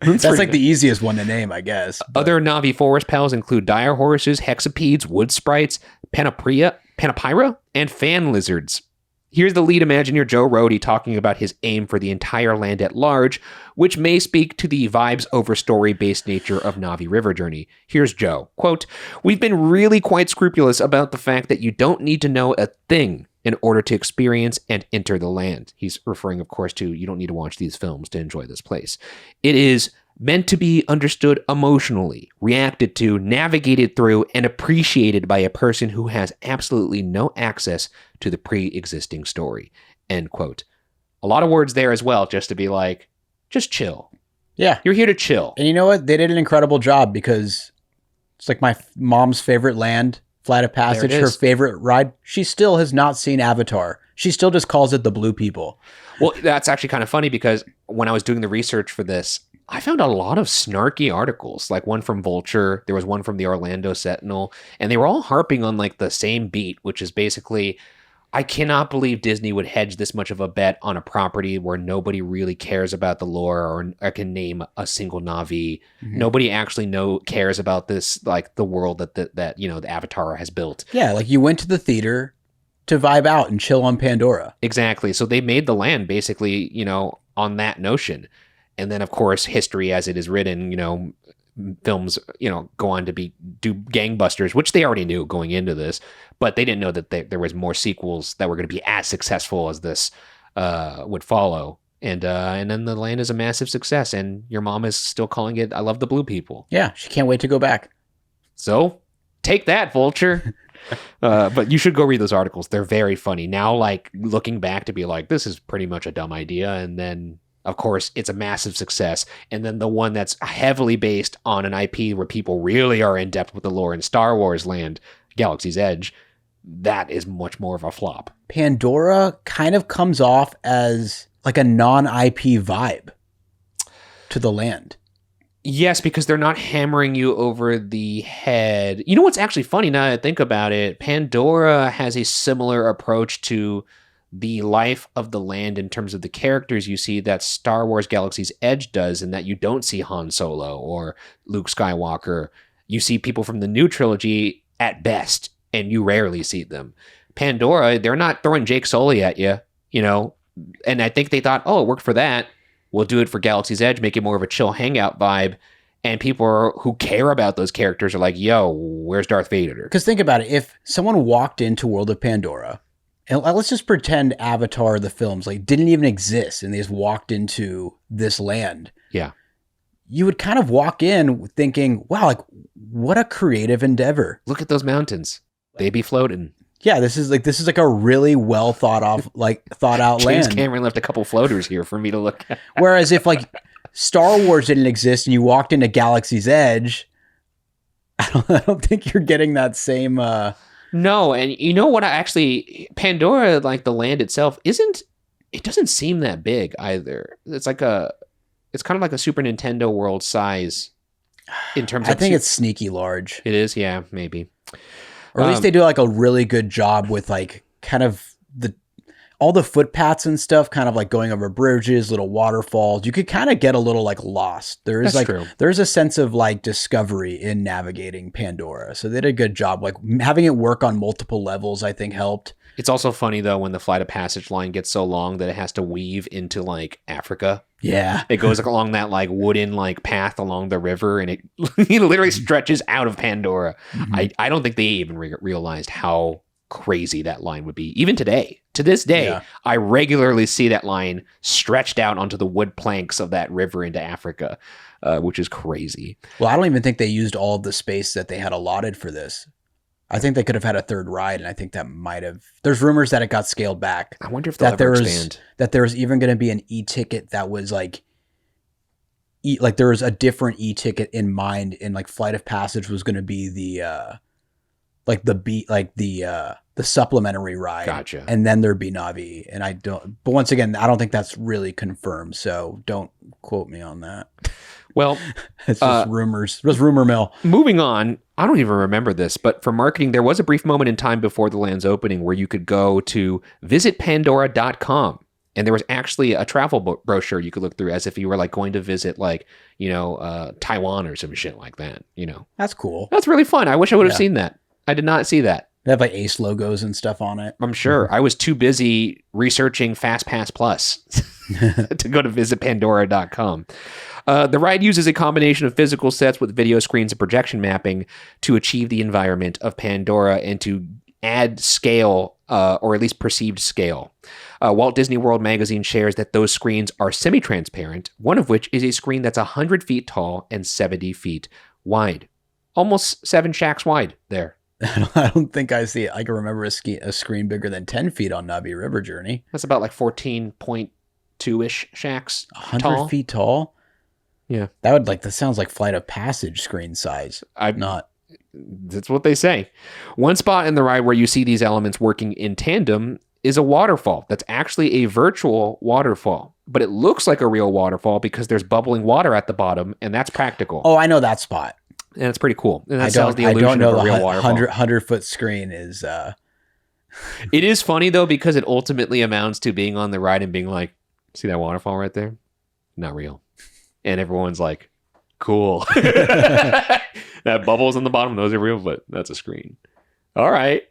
That's like the easiest one to name, I guess. But. Other Na'vi forest pals include dire horses, hexapedes, wood sprites, panopyra, and fan lizards. Here's the lead Imagineer Joe Rohde talking about his aim for the entire land at large, which may speak to the vibes over story-based nature of Na'vi River Journey. Here's Joe. Quote, "We've been really quite scrupulous about the fact that you don't need to know a thing in order to experience and enter the land." He's referring, of course, to you don't need to watch these films to enjoy this place. "It is meant to be understood emotionally, reacted to, navigated through, and appreciated by a person who has absolutely no access to the pre-existing story." End quote. A lot of words there as well, just to be like, just chill. Yeah. You're here to chill. And you know what? They did an incredible job, because it's like my mom's favorite land, Flight of Passage, her favorite ride. She still has not seen Avatar. She still just calls it the Blue People. Well, that's actually kind of funny, because when I was doing the research for this, I found a lot of snarky articles, like one from Vulture. There was one from the Orlando Sentinel, and they were all harping on like the same beat, which is basically, I cannot believe Disney would hedge this much of a bet on a property where nobody really cares about the lore or can name a single Na'vi. Mm-hmm. Nobody actually cares about this, like the world that the Avatar has built. Yeah, like you went to the theater to vibe out and chill on Pandora. Exactly. So they made the land basically, on that notion. And then, of course, history as it is written, films, go on to do gangbusters, which they already knew going into this, but they didn't know that there was more sequels that were going to be as successful as this would follow. And then the land is a massive success, and your mom is still calling it, "I love the Blue People." Yeah, she can't wait to go back. So take that, Vulture. But you should go read those articles. They're very funny. Now, like, looking back to be like, this is pretty much a dumb idea. And then, of course, it's a massive success. And then the one that's heavily based on an IP where people really are in depth with the lore in Star Wars land, Galaxy's Edge, that is much more of a flop. Pandora kind of comes off as like a non-IP vibe to the land. Yes, because they're not hammering you over the head. You know what's actually funny now that I think about it? Pandora has a similar approach to the life of the land in terms of the characters you see that Star Wars Galaxy's Edge does, and that you don't see Han Solo or Luke Skywalker. You see people from the new trilogy at best, and you rarely see them. Pandora, they're not throwing Jake Sully at you, and I think they thought, oh, it worked for that. We'll do it for Galaxy's Edge, make it more of a chill hangout vibe. And people who care about those characters are like, yo, where's Darth Vader? Because think about it. If someone walked into World of Pandora And let's just pretend Avatar, the films, like didn't even exist and they just walked into this land. Yeah. You would kind of walk in thinking, wow, like what a creative endeavor. Look at those mountains. They be floating. Yeah, this is like a really well thought out James land. Cameron left a couple floaters here for me to look at. Whereas if like Star Wars didn't exist and you walked into Galaxy's Edge, I don't think you're getting that same. No, and you know what? Pandora, like the land itself, it doesn't seem that big either. It's kind of like a Super Nintendo World size in terms of. I think it's sneaky large. It is, yeah, maybe. Or at least they do like a really good job with like kind of all the footpaths and stuff, kind of like going over bridges, little waterfalls. You could kind of get a little like lost. There's a sense of like discovery in navigating Pandora. So they did a good job. Like having it work on multiple levels, I think helped. It's also funny though when the flight of passage line gets so long that it has to weave into like Africa. Yeah. It goes along that like wooden like path along the river and it literally stretches out of Pandora. Mm-hmm. I don't think they even realized how crazy that line would be. Even today, to this day, yeah. I regularly see that line stretched out onto the wood planks of that river into Africa, which is crazy. Well, I don't even think they used all of the space that they had allotted for this. I think they could have had a third ride, and I think that might have. There's rumors that it got scaled back. I wonder if they'll ever expand. That there was even going to be an e-ticket that was like there was a different e-ticket in mind, and like Flight of Passage was going to be the supplementary ride. Gotcha. And then there'd be Na'vi, and I don't. But once again, I don't think that's really confirmed, so don't quote me on that. Well, it's just rumors. It was rumor mill. Moving on, I don't even remember this, but for marketing, there was a brief moment in time before the land's opening where you could go to visitpandora.com. And there was actually a travel brochure you could look through as if you were like going to visit like, Taiwan or some shit like that, That's cool. That's really fun. I wish I would have seen that. I did not see that. They have like Ace logos and stuff on it. I'm sure. I was too busy researching FastPass Plus to go to visitpandora.com. The ride uses a combination of physical sets with video screens and projection mapping to achieve the environment of Pandora and to add scale, or at least perceived scale. Walt Disney World magazine shares that those screens are semi-transparent, one of which is a screen that's 100 feet tall and 70 feet wide. Almost 7 shacks wide there. I don't think I see it. I can remember a screen bigger than 10 feet on Na'vi River Journey. That's about like 14.2-ish shacks 100 feet tall? Yeah. That sounds like Flight of Passage screen size. That's what they say. One spot in the ride where you see these elements working in tandem is a waterfall. That's actually a virtual waterfall, but it looks like a real waterfall because there's bubbling water at the bottom, and that's practical. Oh, I know that spot. And it's pretty cool. And that sells the illusion of a real waterfall. 100-foot screen is... It is funny, though, because it ultimately amounts to being on the ride and being like, see that waterfall right there? Not real. And everyone's like, cool. That bubbles on the bottom, those are real, but that's a screen. All right.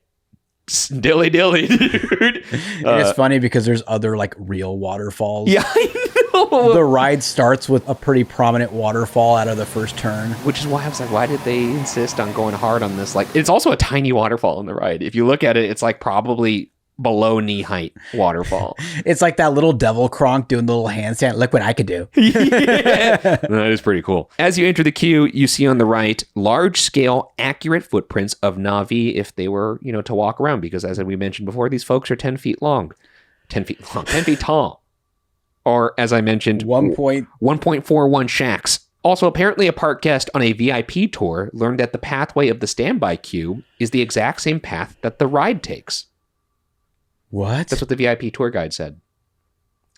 Dilly, dude. It's funny because there's other like real waterfalls. Yeah, I know. The ride starts with a pretty prominent waterfall out of the first turn. Which is why I was like, why did they insist on going hard on this? Like, it's also a tiny waterfall on the ride. If you look at it, it's like probably below knee height waterfall. It's like that little devil cronk doing the little handstand. Look what I could do. Yeah. That is pretty cool. As you enter the queue, you see on the right large scale accurate footprints of Na'vi if they were, to walk around, because as we mentioned before, these folks are 10 feet long, 10 feet tall. Or as I mentioned, 1.41 shacks. Also, apparently a park guest on a VIP tour learned that the pathway of the standby queue is the exact same path that the ride takes. What? That's what the VIP tour guide said.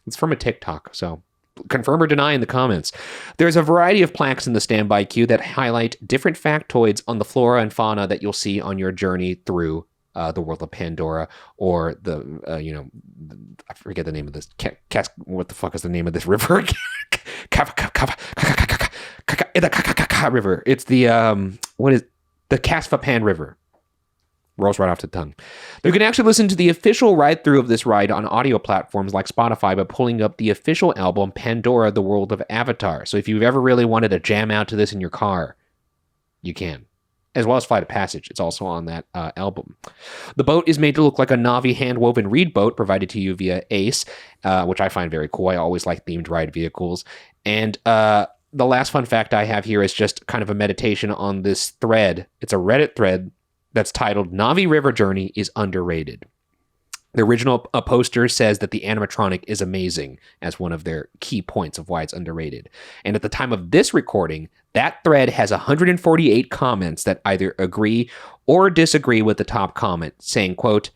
It's from a TikTok, so confirm or deny in the comments. There's a variety of plaques in the standby queue that highlight different factoids on the flora and fauna that you'll see on your journey through the world of Pandora, or I forget the name of this. What the fuck is the name of this river? The river. It's the the Casfapan River. Rolls right off the tongue. You can actually listen to the official ride-through of this ride on audio platforms like Spotify by pulling up the official album, Pandora, The World of Avatar. So if you've ever really wanted to jam out to this in your car, you can. as well as Flight of Passage. It's also on that album. The boat is made to look like a Na'vi hand-woven reed boat provided to you via Ace, which I find very cool. I always like themed ride vehicles. And the last fun fact I have here is just kind of a meditation on this thread. It's a Reddit thread that's titled Na'vi River Journey is Underrated. The original poster says that the animatronic is amazing as one of their key points of why it's underrated. And at the time of this recording, that thread has 148 comments that either agree or disagree with the top comment, saying, quote,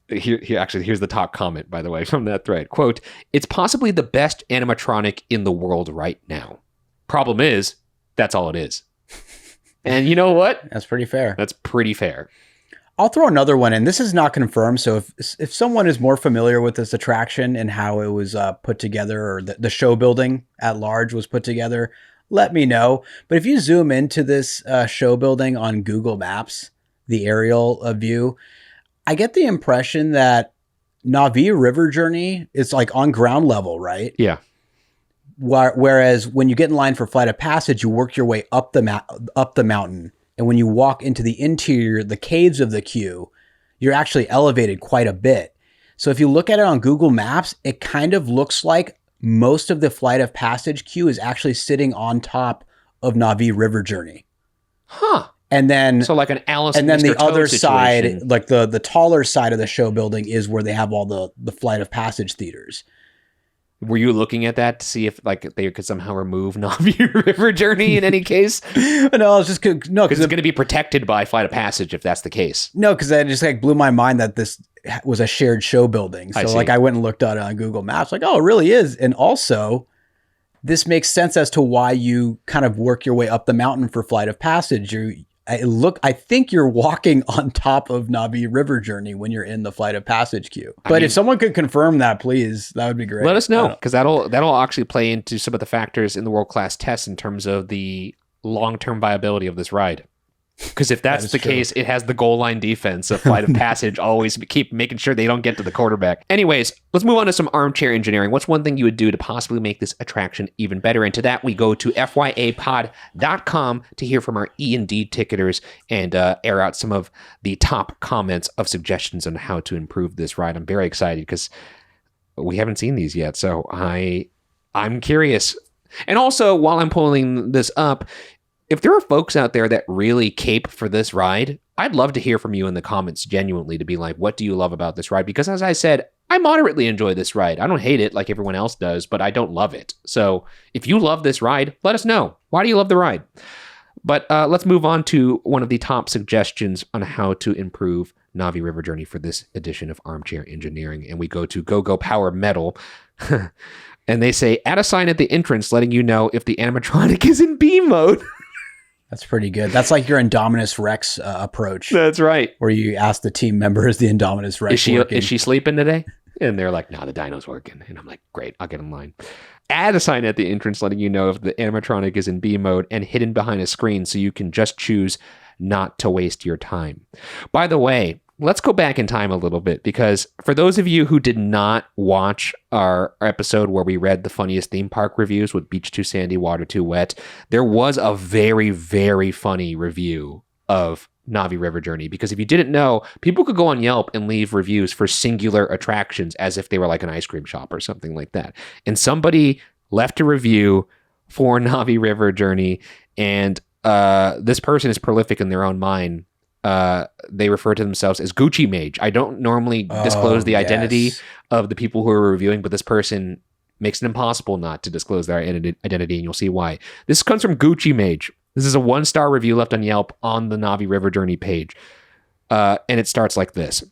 here's the top comment, by the way, from that thread. Quote, "It's possibly the best animatronic in the world right now. Problem is, that's all it is." And you know what? That's pretty fair. That's pretty fair. I'll throw another one in. This is not confirmed, so if someone is more familiar with this attraction and how it was put together, or the show building at large was put together, let me know. But if you zoom into this show building on Google Maps, the aerial view, I get the impression that Na'vi River Journey is like on ground level, right? Yeah. Whereas when you get in line for Flight of Passage, you work your way up the mountain. And when you walk into the interior, the caves of the queue, you're actually elevated quite a bit. So if you look at it on Google Maps, it kind of looks like most of the Flight of Passage queue is actually sitting on top of Na'vi River Journey. Huh. And then, so like an Alice and then Mr. the Toad other situation. side, like the taller side of the show building, is where they have all the Flight of Passage theaters. Were you looking at that to see if like they could somehow remove Na'vi River Journey in any case? No, I was just Because it's going to be protected by Flight of Passage if that's the case. No, because that just like blew my mind that this was a shared show building. So like I went and looked at it on Google Maps, like, oh, it really is. And also, this makes sense as to why you kind of work your way up the mountain for Flight of Passage. I think you're walking on top of Na'vi River Journey when you're in the Flight of Passage queue. But if someone could confirm that, please, that would be great. Let us know, because that'll actually play into some of the factors in the world-class test in terms of the long-term viability of this ride. Because if that's the case, it has the goal line defense of Flight of Passage, always keep making sure they don't get to the quarterback. Anyways, let's move on to some armchair engineering. What's one thing you would do to possibly make this attraction even better? And to that, we go to fyapod.com to hear from our E&D ticketers and air out some of the top comments of suggestions on how to improve this ride. I'm very excited because we haven't seen these yet, so I'm curious. And also, while I'm pulling this up, if there are folks out there that really cape for this ride, I'd love to hear from you in the comments genuinely to be like, what do you love about this ride? Because as I said, I moderately enjoy this ride. I don't hate it like everyone else does, but I don't love it. So if you love this ride, let us know. Why do you love the ride? But let's move on to one of the top suggestions on how to improve Na'vi River Journey for this edition of Armchair Engineering. And we go to Go Power Metal. And they say, add a sign at the entrance letting you know if the animatronic is in B mode. That's pretty good. That's like your Indominus Rex approach. That's right. Where you ask the team member, is the Indominus Rex working? Is she sleeping today? And they're like, no, the dyno's working. And I'm like, great, I'll get in line. Add a sign at the entrance letting you know if the animatronic is in B mode and hidden behind a screen so you can just choose not to waste your time. By the way, let's go back in time a little bit, because for those of you who did not watch our episode where we read the funniest theme park reviews with Beach Too Sandy, Water Too Wet, there was a very, very funny review of Na'vi River Journey. Because if you didn't know, people could go on Yelp and leave reviews for singular attractions as if they were like an ice cream shop or something like that. And somebody left a review for Na'vi River Journey, and this person is prolific in their own mind. They refer to themselves as Gucci Mage. I don't normally disclose the identity of the people who are reviewing, but this person makes it impossible not to disclose their identity, and you'll see why. This comes from Gucci Mage. This is a 1-star review left on Yelp on the Na'vi River Journey page. And it starts like this.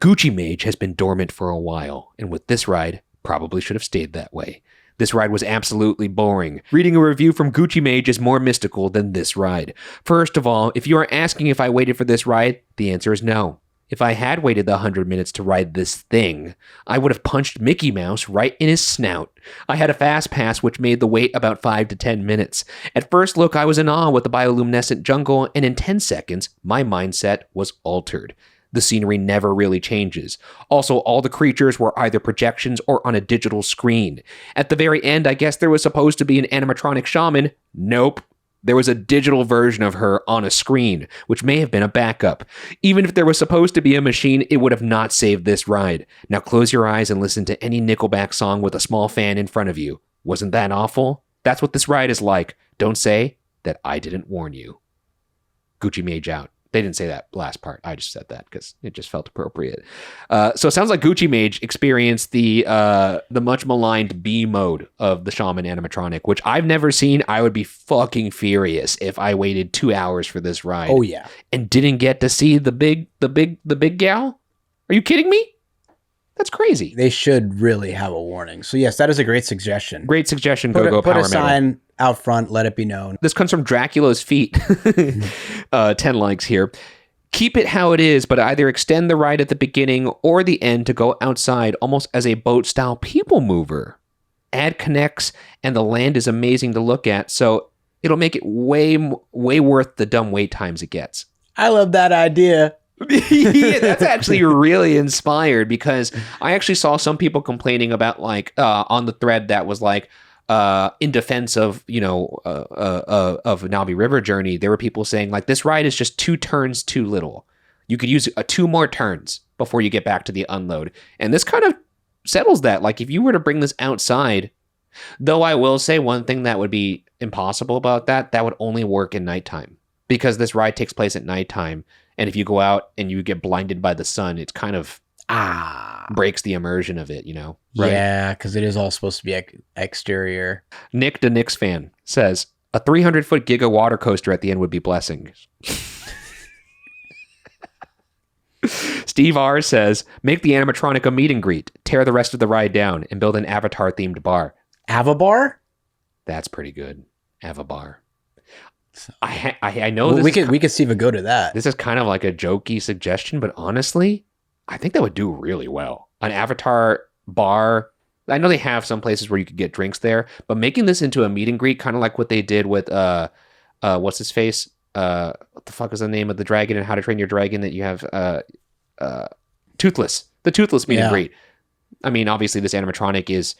Gucci Mage has been dormant for a while, and with this ride, probably should have stayed that way. This ride was absolutely boring. Reading a review from Gucci Mage is more mystical than this ride. First of all, if you are asking if I waited for this ride, the answer is no. If I had waited the 100 minutes to ride this thing, I would have punched Mickey Mouse right in his snout. I had a fast pass which made the wait about 5 to 10 minutes. At first look, I was in awe with the bioluminescent jungle, and in 10 seconds, my mindset was altered. The scenery never really changes. Also, all the creatures were either projections or on a digital screen. At the very end, I guess there was supposed to be an animatronic shaman. Nope. There was a digital version of her on a screen, which may have been a backup. Even if there was supposed to be a machine, it would have not saved this ride. Now close your eyes and listen to any Nickelback song with a small fan in front of you. Wasn't that awful? That's what this ride is like. Don't say that I didn't warn you. Gucci Mage out. They didn't say that last part. I just said that because it just felt appropriate. So it sounds like Gucci Mage experienced the much maligned B mode of the Shaman animatronic, which I've never seen. I would be fucking furious if I waited 2 hours for this ride. Oh yeah, and didn't get to see the big gal. Are you kidding me? That's crazy. they should really have a warning. So yes, that is a great suggestion. Great suggestion. Put Go a Power Metal. sign out front. Let it be known. This comes from Dracula's Feet. 10 likes here. Keep it how it is, but either extend the ride at the beginning or the end to go outside almost as a boat-style people mover. Add connects, and the land is amazing to look at, so it'll make it way worth the dumb wait times it gets. I love that idea. Yeah, that's actually really inspired because I actually saw some people complaining about like on the thread that was like in defense of of Navi River Journey. There were people saying like this ride is just 2 turns too little. You could use 2 more turns before you get back to the unload, and this kind of settles that. Like if you were to bring this outside, though, I will say one thing that would be impossible about that would only work in nighttime because this ride takes place at nighttime. And if you go out and you get blinded by the sun, it kind of breaks the immersion of it, Right? Yeah, because it is all supposed to be exterior. Nick, the Knicks fan, says, a 300-foot Giga water coaster at the end would be blessing. Steve R. says, make the animatronic a meet and greet, tear the rest of the ride down, and build an Avatar-themed bar. Avabar? That's pretty good. Avabar. I know we could see if it go to that. This is kind of like a jokey suggestion, but honestly, I think that would do really well. An Avatar bar. I know they have some places where you could get drinks there, but making this into a meet and greet, kind of like what they did with what's his face? What the fuck is the name of the dragon and How to Train Your Dragon that you have? Toothless. The Toothless meet and greet. I mean, obviously, this animatronic is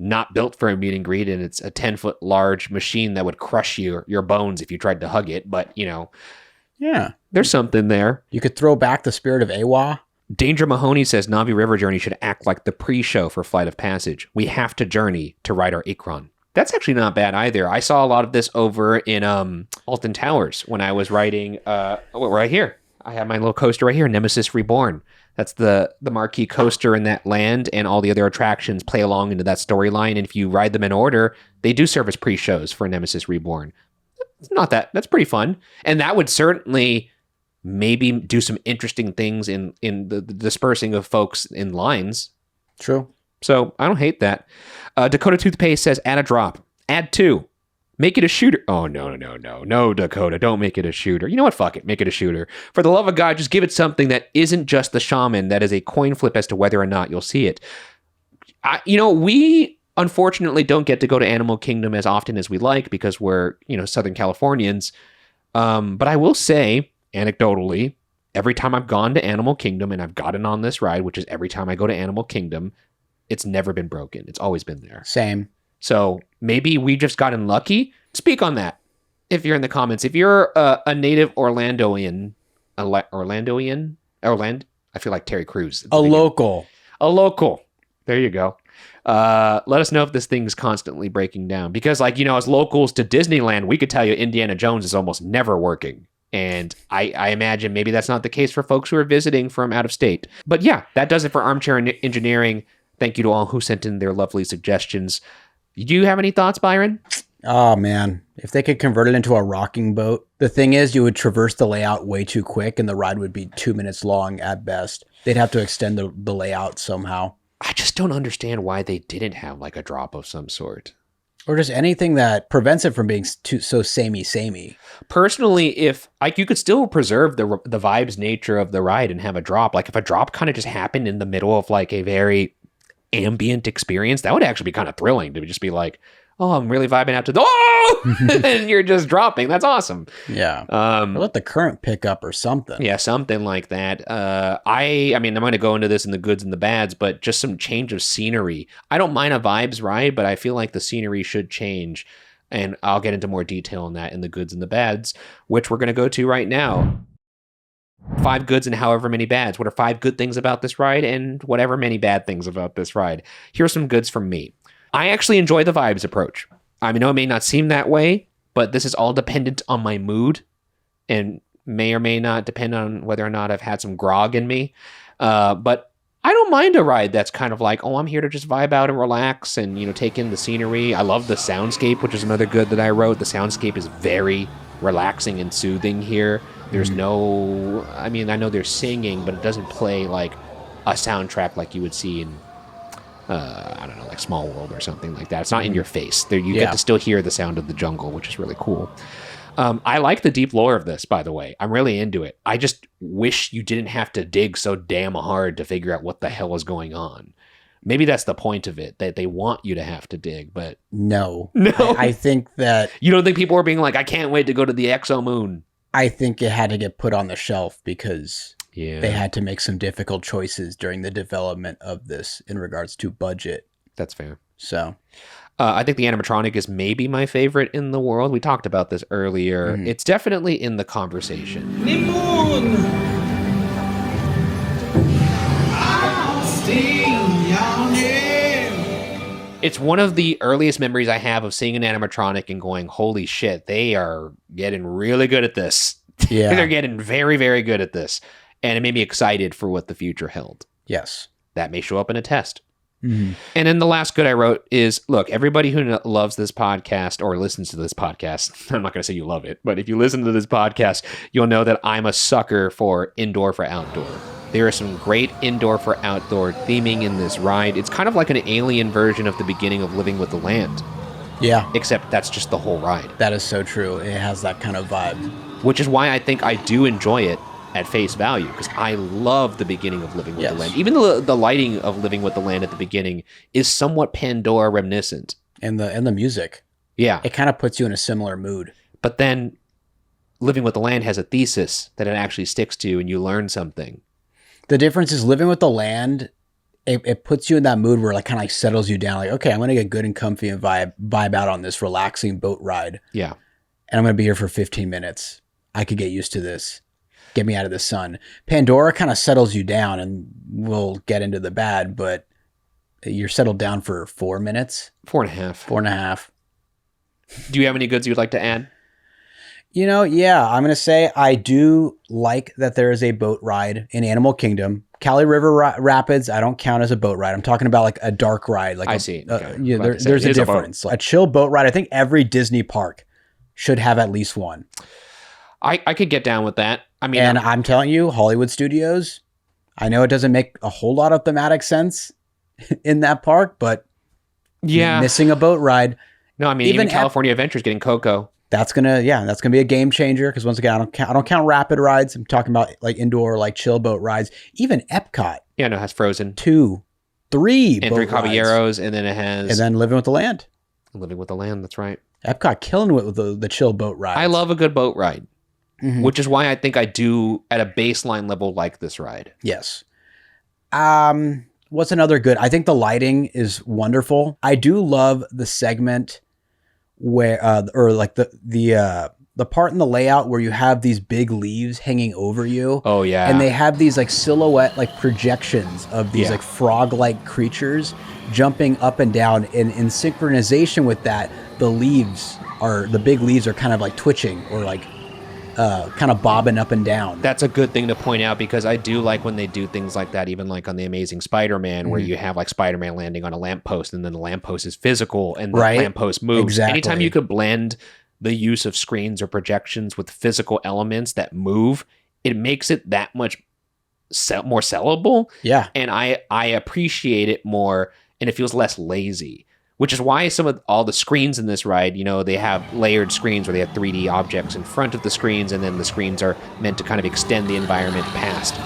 not built for a meet and greet, and it's a 10-foot large machine that would crush your bones if you tried to hug it. But yeah, there's something there. You could throw back the spirit of Awa. Danger Mahoney says Navi River Journey should act like the pre-show for Flight of Passage. We have to journey to ride our Ikron. That's actually not bad either. I saw a lot of this over in Alton Towers when I was riding right here. I have my little coaster right here, Nemesis Reborn. That's the marquee coaster in that land, and all the other attractions play along into that storyline. And if you ride them in order, they do serve as pre-shows for Nemesis Reborn. It's not that. That's pretty fun. And that would certainly maybe do some interesting things in the dispersing of folks in lines. True. So I don't hate that. Dakota Toothpaste says, add a drop. Add 2. Make it a shooter. Oh, no, Dakota. Don't make it a shooter. You know what? Fuck it. Make it a shooter. For the love of God, just give it something that isn't just the shaman, that is a coin flip as to whether or not you'll see it. We unfortunately don't get to go to Animal Kingdom as often as we like because we're, Southern Californians. But I will say, anecdotally, every time I've gone to Animal Kingdom and I've gotten on this ride, which is every time I go to Animal Kingdom, it's never been broken. It's always been there. Same. So maybe we just gotten lucky. Speak on that if you're in the comments. If you're a native Orlandoian, I feel like Terry Crews. A local. There you go. Let us know if this thing's constantly breaking down. Because as locals to Disneyland, we could tell you Indiana Jones is almost never working. And I imagine maybe that's not the case for folks who are visiting from out of state. But yeah, that does it for Armchair Engineering. Thank you to all who sent in their lovely suggestions. Do you have any thoughts, Byron? Oh, man. If they could convert it into a rocking boat. The thing is, you would traverse the layout way too quick, and the ride would be 2 minutes long at best. They'd have to extend the layout somehow. I just don't understand why they didn't have a drop of some sort. Or just anything that prevents it from being so samey. Personally, if you could still preserve the vibes nature of the ride and have a drop, if a drop kind of just happened in the middle of a very ambient experience, that would actually be kind of thrilling to just be like, oh, I'm really vibing out to the and you're just dropping. That's awesome. Yeah. Let the current pick up or something. Yeah, something like that. I mean, I'm going to go into this in the goods and the bads, but just some change of scenery. I don't mind a vibes ride, but I feel like the scenery should change. And I'll get into more detail on that in the goods and the bads, which we're going to go to right now. 5 goods and however many bads. What are 5 good things about this ride and whatever many bad things about this ride? Here's some goods from me. I actually enjoy the vibes approach. I know it may not seem that way, but this is all dependent on my mood and may or may not depend on whether or not I've had some grog in me. But I don't mind a ride that's kind of like, oh, I'm here to just vibe out and relax and, take in the scenery. I love the soundscape, which is another good that I wrote. The soundscape is very relaxing and soothing here. There's no, I know there's singing, but it doesn't play like a soundtrack like you would see in, like Small World or something like that. It's not in your face. There, you get to still hear the sound of the jungle, which is really cool. I like the deep lore of this, by the way. I'm really into it. I just wish you didn't have to dig so damn hard to figure out what the hell is going on. Maybe that's the point of it, that they want you to have to dig, but... No. No. I think that... You don't think people are being like, I can't wait to go to the Exo Moon? I think it had to get put on the shelf because Yeah. they had to make some difficult choices during the development of this in regards to budget. That's fair. So... I think the animatronic is maybe my favorite in the world. We talked about this earlier. It's definitely in the conversation. It's one of the earliest memories I have of seeing an animatronic and going, holy shit, they are getting really good at this. Yeah. They're getting very, very good at this. And it made me excited for what the future held. Yes. That may show up in a test. And then the last good I wrote is, look, everybody who loves this podcast or listens to this podcast, I'm not going to say you love it, but if you listen to this podcast, you'll know that I'm a sucker for indoor for outdoor. There is some great indoor for outdoor theming in this ride. It's kind of like an alien version of the beginning of Living with the Land. Yeah. Except that's just the whole ride. That is so true. It has that kind of vibe. Which is why I think I do enjoy it at face value, because I love the beginning of Living with the Land. Even the lighting of Living with the Land at the beginning is somewhat Pandora reminiscent. And the music. Yeah. It kind of puts you in a similar mood. But then Living with the Land has a thesis that it actually sticks to and you learn something. The difference is Living with the Land, it puts you in that mood where it kind of like settles you down. Like, okay, I'm going to get good and comfy and vibe out on this relaxing boat ride. Yeah. And I'm going to be here for 15 minutes. I could get used to this. Get me out of the sun. Pandora kind of settles you down, and we'll get into the bad, but you're settled down for 4 minutes. 4.5. 4.5. Do you have any goods you'd like to add? Yeah, I'm going to say I do like that there is a boat ride in Animal Kingdom. Cali River Rapids, I don't count as a boat ride. I'm talking about like a dark ride. Like I see. Okay. There's a difference. A chill boat ride. I think every Disney park should have at least one. I could get down with that. And I'm telling you, Hollywood Studios, I know it doesn't make a whole lot of thematic sense in that park, but missing a boat ride. No, even California Adventure's getting Coco. That's gonna be a game changer, because once again, I don't count rapid rides. I'm talking about like indoor, like chill boat rides. Even Epcot. Yeah, no, it has Frozen. 2, 3 and 3 Caballeros, and then it has... And then Living with the Land. Living with the Land, that's right. Epcot killing it with the chill boat ride. I love a good boat ride. Which is why I think I do, at a baseline level, like this ride. Yes. What's another good? I think the lighting is wonderful. I do love the segment where, or like the part in the layout where you have these big leaves hanging over you. Oh yeah. And they have these like silhouette, like projections of these like frog-like creatures jumping up and down. And in synchronization with that, the big leaves are kind of like twitching or like, kind of bobbing up and down. That's a good thing to point out, because I do like when they do things like that, even like on The Amazing Spider-Man, where you have like Spider-Man landing on a lamppost and then the lamppost is physical and the lamppost moves. Exactly. Anytime you could blend the use of screens or projections with physical elements that move, it makes it that much more sellable. Yeah. And I appreciate it more, and it feels less lazy. Which is why all the screens in this ride, they have layered screens where they have 3D objects in front of the screens, and then the screens are meant to kind of extend the environment past.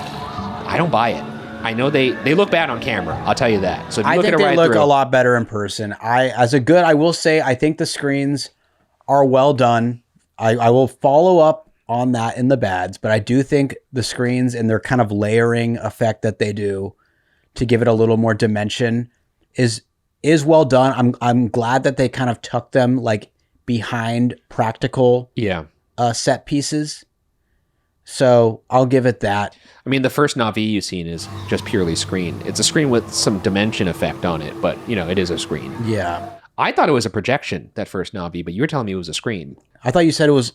I don't buy it. I know they look bad on camera. I'll tell you that. So if you look at a ride they look a lot better in person. I will say, I think the screens are well done. I will follow up on that in the bads, but I do think the screens and their kind of layering effect that they do to give it a little more dimension is well done. I'm glad that they kind of tuck them like behind practical Yeah. set pieces. So I'll give it that. I mean, the first Na'vi you've seen is just purely screen. It's a screen with some dimension effect on it, but, it is a screen. Yeah. I thought it was a projection, that first Na'vi, but you were telling me it was a screen. I thought you said it was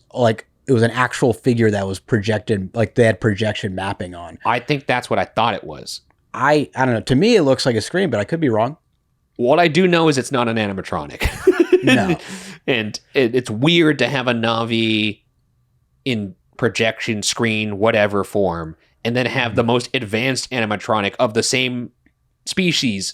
an actual figure that was projected, like they had projection mapping on. I think that's what I thought it was. I don't know. To me, it looks like a screen, but I could be wrong. What I do know is it's not an animatronic. No. And it's weird to have a Na'vi in projection, screen, whatever form, and then have the most advanced animatronic of the same species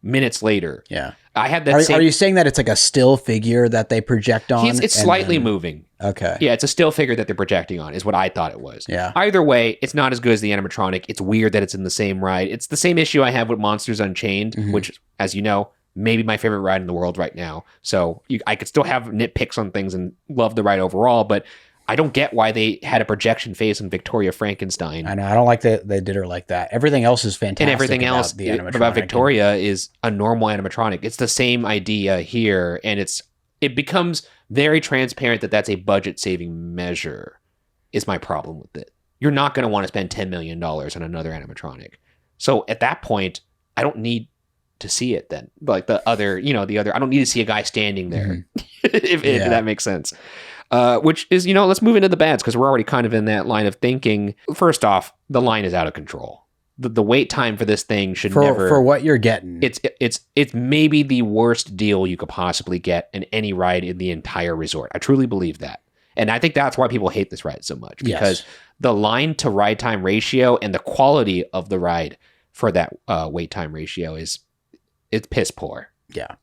minutes later. Yeah. I had that Are you saying that it's like a still figure that they project on? It's slightly moving. Okay. Yeah, it's a still figure that they're projecting on, is what I thought it was. Yeah. Either way, it's not as good as the animatronic. It's weird that it's in the same ride. It's the same issue I have with Monsters Unchained, which, as you know, maybe my favorite ride in the world right now. So I could still have nitpicks on things and love the ride overall, but I don't get why they had a projection face on Victoria Frankenstein. I know. I don't like that they did her like that. Everything else is fantastic. And everything else about Victoria is a normal animatronic. It's the same idea here, and it becomes very transparent that that's a budget-saving measure, is my problem with it. You're not going to want to spend $10 million on another animatronic. So at that point, I don't need to see it then. Like the other, I don't need to see a guy standing there, if that makes sense. Which is, let's move into the bads, because we're already kind of in that line of thinking. First off, the line is out of control. The wait time for this thing should never... For what you're getting. It's maybe the worst deal you could possibly get in any ride in the entire resort. I truly believe that. And I think that's why people hate this ride so much, because the line to ride time ratio and the quality of the ride for that wait time ratio it's piss poor. Yeah.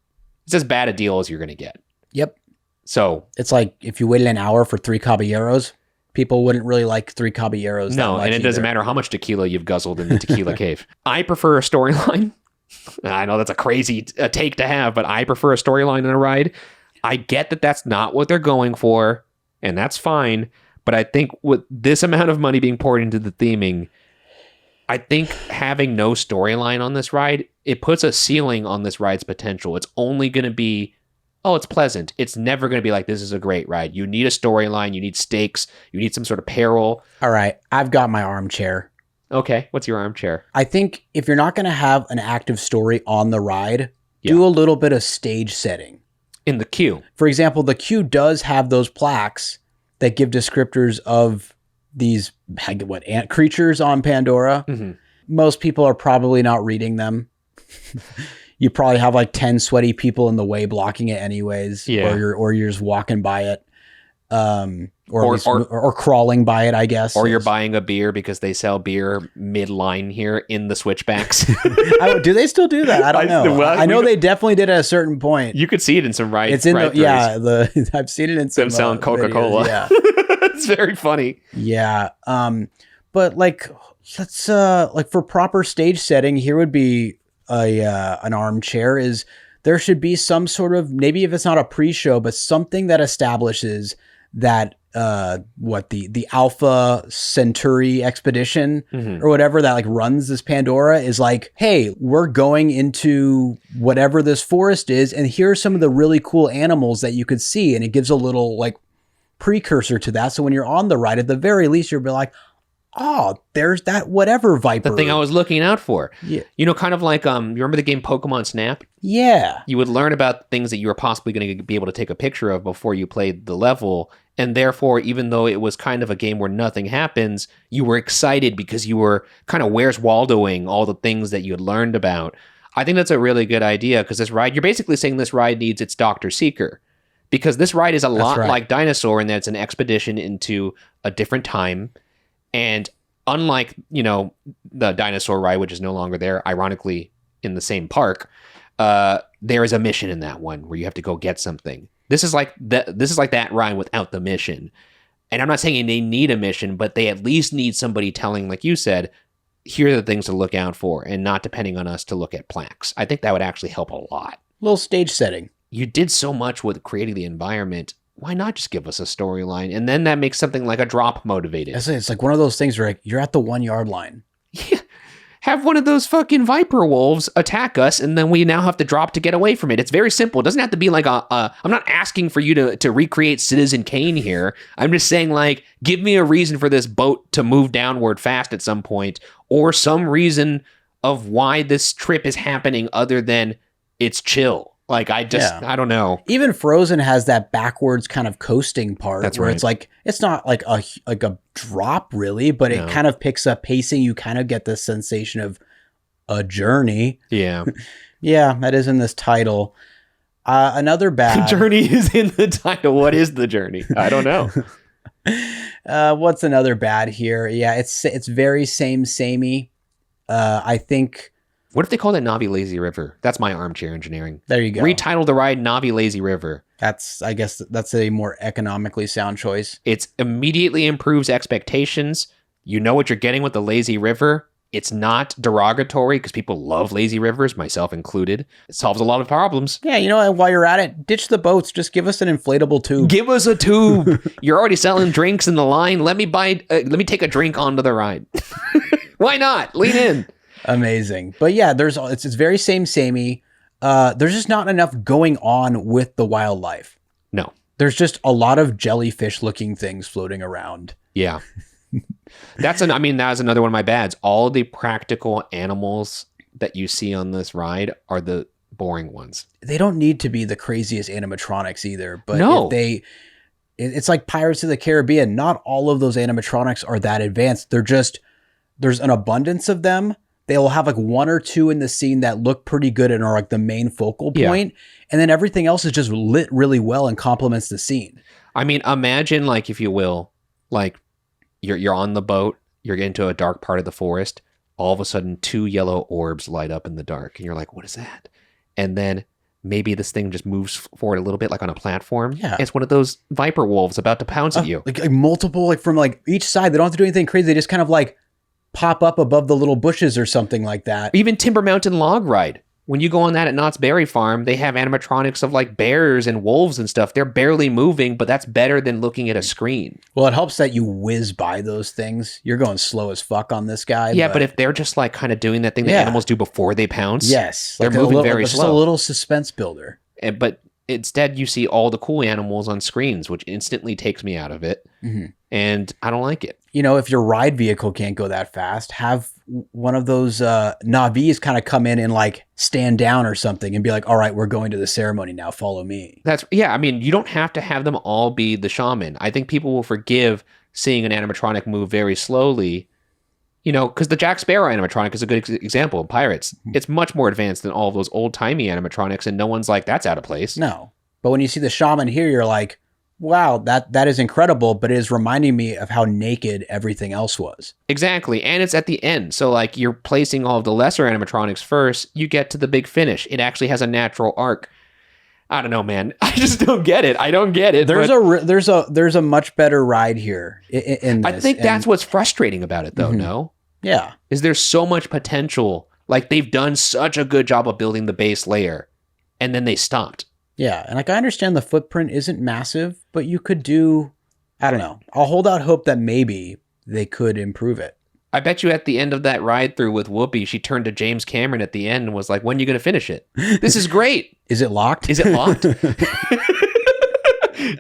It's as bad a deal as you're going to get. Yep. So it's like if you waited an hour for 3 caballeros, people wouldn't really like 3 caballeros. No, and it doesn't matter how much tequila you've guzzled in the tequila cave. I prefer a storyline. I know that's a crazy take to have, but I prefer a storyline in a ride. I get that that's not what they're going for, and that's fine. But I think with this amount of money being poured into the theming, I think having no storyline on this ride, it puts a ceiling on this ride's potential. It's only going to be, it's pleasant. It's never going to be like, this is a great ride. You need a storyline. You need stakes. You need some sort of peril. All right. I've got my armchair. Okay. What's your armchair? I think if you're not going to have an active story on the ride, do a little bit of stage setting. In the queue. For example, the queue does have those plaques that give descriptors of these ant creatures on Pandora. Mm-hmm. Most people are probably not reading them. You probably have like 10 sweaty people in the way blocking it anyways, or you're just walking by it, or crawling by it, I guess. Or you're buying a beer because they sell beer mid-line here in the switchbacks. Do they still do that? I don't know. I know they definitely did at a certain point. You could see it in some rides. It's in I've seen it in some them selling Coca-Cola. Videos, yeah. It's very funny. Yeah. But like, let's like for proper stage setting, here would be an armchair. Is there should be some sort of, maybe if it's not a pre-show, but something that establishes that the Alpha Centauri expedition or whatever that like runs this Pandora is like, hey, we're going into whatever this forest is, and here are some of the really cool animals that you could see, and it gives a little like precursor to that. So when you're on the ride, at the very least, you'll be like, oh, there's that whatever viper. The thing I was looking out for. Yeah. Kind of like, you remember the game Pokemon Snap? Yeah. You would learn about things that you were possibly going to be able to take a picture of before you played the level. And therefore, even though it was kind of a game where nothing happens, you were excited because you were kind of Where's Waldoing all the things that you had learned about. I think that's a really good idea, because this ride, you're basically saying this ride needs its Dr. Seeker. Because this ride is a lot like Dinosaur in that it's an expedition into a different time. And unlike, the Dinosaur ride, which is no longer there, ironically, in the same park, there is a mission in that one where you have to go get something. This is like that ride without the mission. And I'm not saying they need a mission, but they at least need somebody telling, like you said, here are the things to look out for, and not depending on us to look at plaques. I think that would actually help a lot. Little stage setting. You did so much with creating the environment. Why not just give us a storyline? And then that makes something like a drop motivated. It's like one of those things where you're at the 1 yard line. Yeah. have one of those fucking viper wolves attack us, and then we now have to drop to get away from it. It's very simple. It doesn't have to be like I'm not asking for you to recreate Citizen Kane here. I'm just saying, like, give me a reason for this boat to move downward fast at some point, or some reason of why this trip is happening other than it's chill. Like, I don't know. Even Frozen has that backwards kind of coasting part. That's where right. it's like, it's not like a drop really, but it kind of picks up pacing. You kind of get the sensation of a journey. Yeah. Yeah, that is in this title. Another bad. Journey is in the title. What is the journey? I don't know. What's another bad here? Yeah, it's very samey. I think. What if they called it Navi Lazy River? That's my armchair engineering. There you go. Retitle the ride Navi Lazy River. I guess that's a more economically sound choice. It immediately improves expectations. You know what you're getting with the Lazy River. It's not derogatory because people love lazy rivers, myself included. It solves a lot of problems. Yeah, you know, while you're at it, ditch the boats. Just give us an inflatable tube. Give us a tube. You're already selling drinks in the line. Let me take a drink onto the ride. Why not? Lean in. Amazing. But yeah, it's very samey. There's just not enough going on with the wildlife. No. There's just a lot of jellyfish looking things floating around. Yeah. That was another one of my bads. All the practical animals that you see on this ride are the boring ones. They don't need to be the craziest animatronics either, but no. It's like Pirates of the Caribbean. Not all of those animatronics are that advanced. There's an abundance of them. They'll have like one or two in the scene that look pretty good and are like the main focal point. And then everything else is just lit really well and complements the scene. I mean, imagine, like, if you will, like you're on the boat, you're getting to a dark part of the forest. All of a sudden, 2 yellow orbs light up in the dark. And you're like, what is that? And then maybe this thing just moves forward a little bit, like on a platform. Yeah. It's one of those viper wolves about to pounce at you. Like multiple, like from like each side. They don't have to do anything crazy. They just kind of like pop up above the little bushes or something like that. Even Timber Mountain Log Ride. When you go on that at Knott's Berry Farm, they have animatronics of like bears and wolves and stuff. They're barely moving, but that's better than looking at a screen. Well, it helps that you whiz by those things. You're going slow as fuck on this guy. Yeah, but if they're just like kind of doing that thing that animals do before they pounce. Yes. They're moving very slow. Just a little suspense builder. But instead, you see all the cool animals on screens, which instantly takes me out of it. Mm-hmm. And I don't like it. You know, if your ride vehicle can't go that fast, have one of those Navis kind of come in and like stand down or something and be like, all right, we're going to the ceremony now. Follow me. I mean, you don't have to have them all be the shaman. I think people will forgive seeing an animatronic move very slowly, you know, because the Jack Sparrow animatronic is a good example of Pirates. It's much more advanced than all of those old-timey animatronics, and no one's like, that's out of place. No. But when you see the shaman here, you're like, wow, that is incredible, but it is reminding me of how naked everything else was. Exactly, and it's at the end. So, like, you're placing all of the lesser animatronics first, you get to the big finish. It actually has a natural arc. I don't know, man. I just don't get it. I don't get it. There's a much better ride here in this. I think that's what's frustrating about it, though, Mm-hmm. no? Yeah. Is there's so much potential. Like, they've done such a good job of building the base layer, and then they stopped. Yeah, and like I understand the footprint isn't massive, but you could do, I don't know. I'll hold out hope that maybe they could improve it. I bet you at the end of that ride through with Whoopi, she turned to James Cameron at the end and was like, when are you going to finish it? This is great. Is it locked? Is it locked?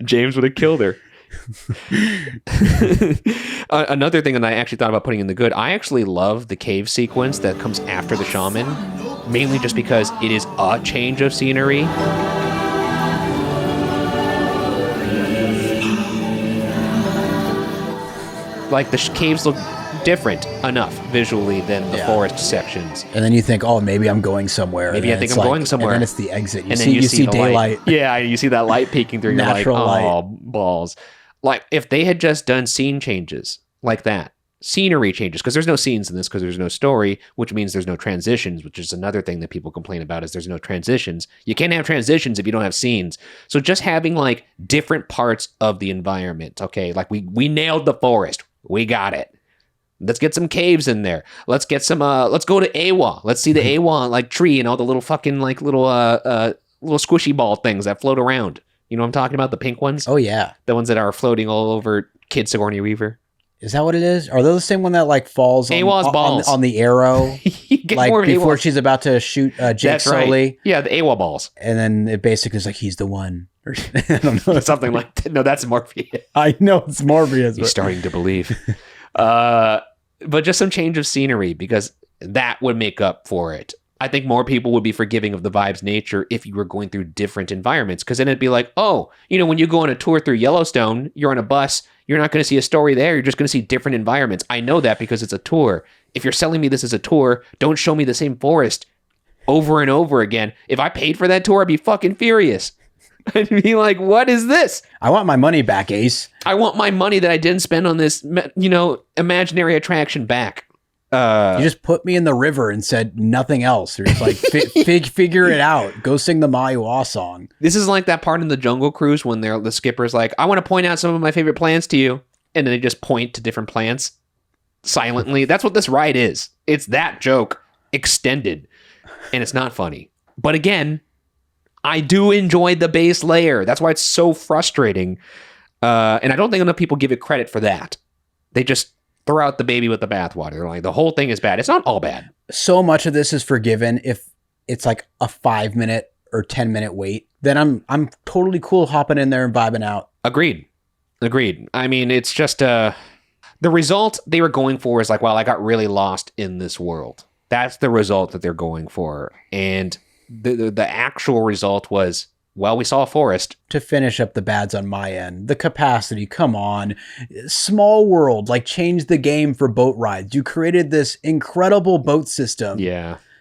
James would have killed her. Another thing that I actually thought about putting in the good, I actually love the cave sequence that comes after the shaman, mainly just because it is a change of scenery. Like, the caves look different enough visually than the forest sections. And then you think, oh, maybe I'm going somewhere. Maybe I think I'm going somewhere. And then it's the exit. And then you see daylight. Yeah, you see that light peeking through. You're like, Natural light. oh, balls. Like, if they had just done scene changes like that, scenery changes, because there's no scenes in this because there's no story, which means there's no transitions, which is another thing that people complain about is there's no transitions. You can't have transitions if you don't have scenes. So just having like different parts of the environment. Okay, like we nailed the forest. We got it. Let's get some caves in there. Let's get some let's go to Awa. Let's see the Awa like tree and all the little fucking like little squishy ball things that float around. You know what I'm talking about? The pink ones? Oh yeah. The ones that are floating all over Kid Sigourney Weaver. Is that what it is? Are those the same one that like falls AWOL's balls. on the arrow? You get Like more before AWOL. she's about to shoot Jake That's Sully. right. Yeah, the AWOL balls. And then it basically is like, he's the one. Or, I don't know. Something like that. No, that's Morpheus. I know it's Morpheus. He's starting to believe. But just some change of scenery, because that would make up for it. I think more people would be forgiving of the vibe's nature if you were going through different environments, because then it'd be like, oh, when you go on a tour through Yellowstone, you're on a bus, you're not going to see a story there. You're just going to see different environments. I know that because it's a tour. If you're selling me this as a tour, don't show me the same forest over and over again. If I paid for that tour, I'd be fucking furious. I'd be like, what is this? I want my money back, Ace. I want my money that I didn't spend on this, imaginary attraction back. You just put me in the river and said nothing else. You're just like, figure it out. Go sing the Maiwa song. This is like that part in the Jungle Cruise when the skipper's like, I want to point out some of my favorite plants to you. And then they just point to different plants silently. That's what this ride is. It's that joke extended. And it's not funny. But again, I do enjoy the base layer. That's why it's so frustrating. And I don't think enough people give it credit for that. They just throw out the baby with the bathwater. They're like, the whole thing is bad. It's not all bad. So much of this is forgiven if it's like a 5-minute or 10-minute wait. Then I'm totally cool hopping in there and vibing out. Agreed. I mean, it's just the result they were going for is like, well, I got really lost in this world. That's the result that they're going for. And the actual result was, well, we saw a forest. To finish up the bads on my end, the capacity, come on. Small world, like change the game for boat rides. You created this incredible boat system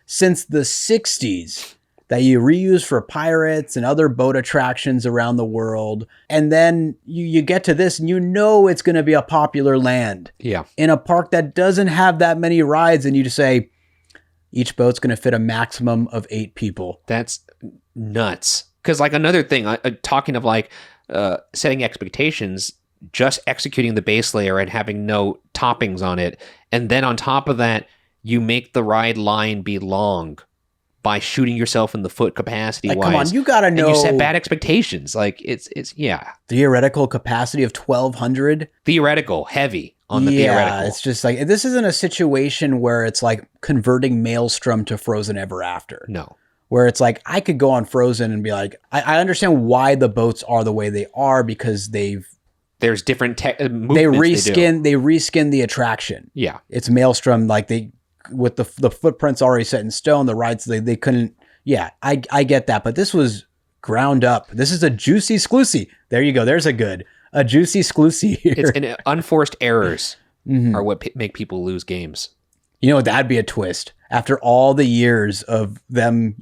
since the 60s that you reuse for pirates and other boat attractions around the world. And then you get to this and it's going to be a popular land. Yeah. In a park that doesn't have that many rides, and you just say, each boat's going to fit a maximum of 8 people. That's nuts. Because like another thing, talking of like setting expectations, just executing the base layer and having no toppings on it. And then on top of that, you make the ride line be long by shooting yourself in the foot capacity wise. Come on, you got to know. And you set bad expectations. Like it's Theoretical capacity of 1,200. Theoretical, heavy on the theoretical. Yeah, it's just like, this isn't a situation where it's like converting Maelstrom to Frozen Ever After. No. Where it's like, I could go on Frozen and be like, I understand why the boats are the way they are, because there's different movements they reskin the attraction. Yeah. It's Maelstrom, like with the footprints already set in stone, the rides, they couldn't. Yeah, I get that. But this was ground up. This is a juicy sclusy. There you go. There's a juicy sclusy here. It's unforced errors are what make people lose games. That'd be a twist. After all the years of them,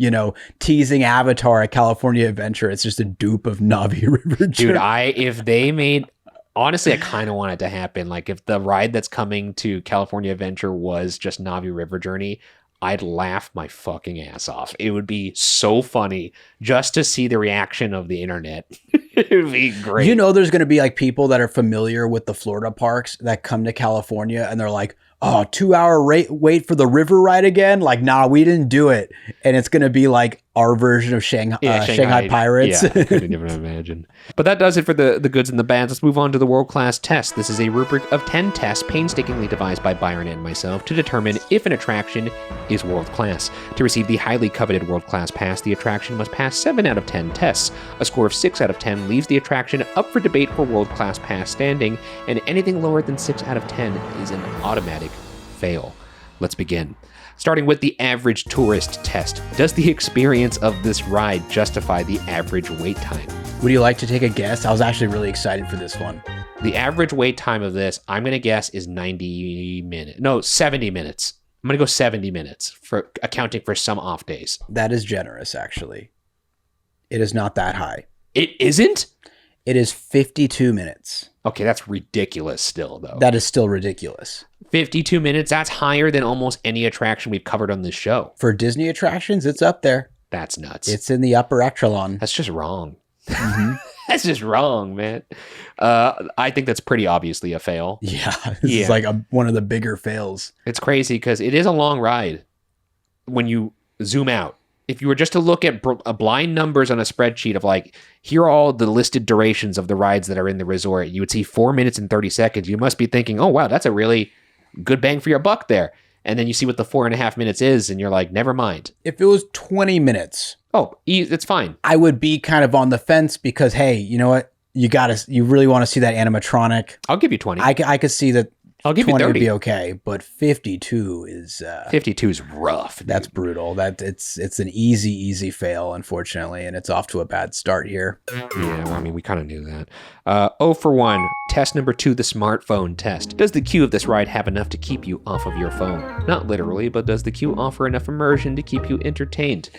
teasing Avatar at California Adventure, it's just a dupe of Navi River Journey. Dude, honestly, I kind of want it to happen. Like if the ride that's coming to California Adventure was just Navi River Journey, I'd laugh my fucking ass off. It would be so funny just to see the reaction of the internet. It would be great. There's going to be like people that are familiar with the Florida parks that come to California and they're like, oh, 2-hour wait for the river ride again? Like, nah, we didn't do it. And it's going to be like our version of Shanghai Pirates. Yeah, I couldn't even imagine. But that does it for the goods and the bads. Let's move on to the world-class test. This is a rubric of 10 tests painstakingly devised by Byron and myself to determine if an attraction is world-class. To receive the highly coveted world-class pass, the attraction must pass 7 out of 10 tests. A score of 6 out of 10 leaves the attraction up for debate for world-class pass standing, and anything lower than 6 out of 10 is an automatic fail. Let's begin. Starting with the average tourist test. Does the experience of this ride justify the average wait time? Would you like to take a guess? I was actually really excited for this one. The average wait time of this, I'm going to guess, is 70 minutes. I'm going to go 70 minutes for accounting for some off days. That is generous, actually. It is not that high. It isn't? It is 52 minutes. Okay, that's ridiculous still, though. That is still ridiculous. 52 minutes, that's higher than almost any attraction we've covered on this show. For Disney attractions, it's up there. That's nuts. It's in the upper echelon. That's just wrong. That's just wrong, man. I think that's pretty obviously a fail. Yeah, this is like one of the bigger fails. It's crazy because it is a long ride when you zoom out. if you were just to look at blind numbers on a spreadsheet of like, here are all the listed durations of the rides that are in the resort, you would see 4 minutes and 30 seconds. You must be thinking, oh, wow, that's a really good bang for your buck there. And then you see what the 4.5 minutes is, and you're like, never mind. If it was 20 minutes, it's fine. I would be kind of on the fence because, hey, you know what? You really want to see that animatronic. I'll give you 20. I could see that. I'll give you 30. Would be okay, but 52 is 52 is rough. That's brutal. It's an easy fail, unfortunately, and it's off to a bad start here. Yeah, well, I mean, we kind of knew that. 0 for 1. Test number 2, the smartphone test. Does the queue of this ride have enough to keep you off of your phone? Not literally, but does the queue offer enough immersion to keep you entertained?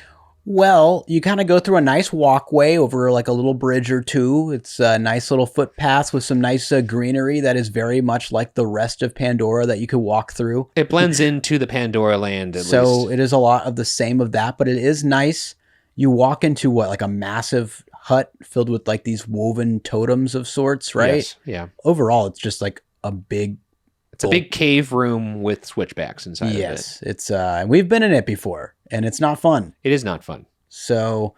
Well, you kind of go through a nice walkway over like a little bridge or two. It's a nice little footpath with some nice greenery that is very much like the rest of Pandora that you could walk through. It blends into the Pandora land at least. So it is a lot of the same of that, but it is nice. You walk into like a massive hut filled with like these woven totems of sorts, right? Yes, yeah. Overall, it's just like a big... It's a big cave room with switchbacks inside of it. Yes, it's we've been in it before, and it's not fun. It is not fun. So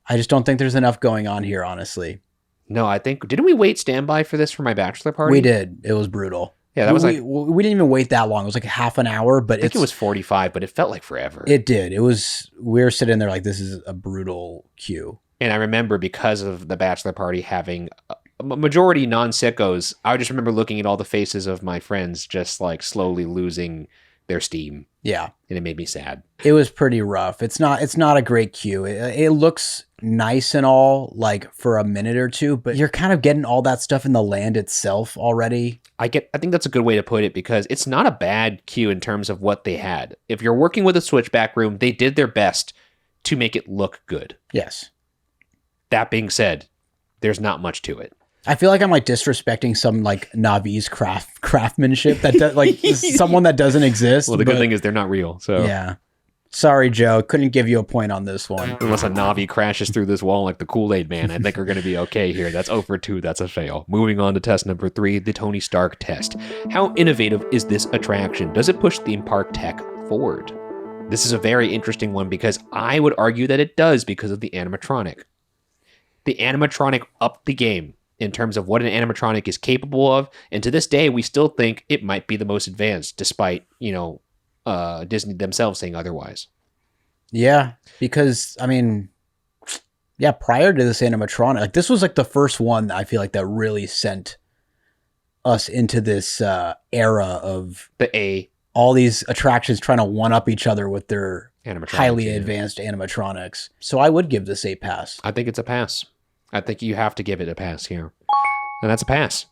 I just don't think there's enough going on here, honestly. No, I think... Didn't we wait standby for this for my bachelor party? We did. It was brutal. Yeah, that was we didn't even wait that long. It was like half an hour, but I think it was 45, but it felt like forever. It did. We were sitting there like, this is a brutal queue. And I remember because of the bachelor party having... a majority non-sickos, I just remember looking at all the faces of my friends just like slowly losing their steam. Yeah. And it made me sad. It was pretty rough. It's not a great queue. It looks nice and all like for a minute or two, but you're kind of getting all that stuff in the land itself already. I think that's a good way to put it because it's not a bad queue in terms of what they had. If you're working with a switchback room, they did their best to make it look good. Yes. That being said, there's not much to it. I feel like I'm like disrespecting some like Navi's craftsmanship that like someone that doesn't exist. Well, the good thing is they're not real. So yeah. Sorry, Joe. Couldn't give you a point on this one. Unless a Navi crashes through this wall like the Kool-Aid Man, I think we're going to be okay here. That's 0 for 2. That's a fail. Moving on to test number 3, the Tony Stark test. How innovative is this attraction? Does it push theme park tech forward? This is a very interesting one because I would argue that it does because of the animatronic. The animatronic upped the game in terms of what an animatronic is capable of. And to this day, we still think it might be the most advanced, despite, Disney themselves saying otherwise. Yeah, because, I mean, yeah, prior to this animatronic, like this was like the first one that I feel like that really sent us into this era of all these attractions trying to one-up each other with their highly advanced animatronics. So I would give this a pass. I think it's a pass. I think you have to give it a pass here. And that's a pass.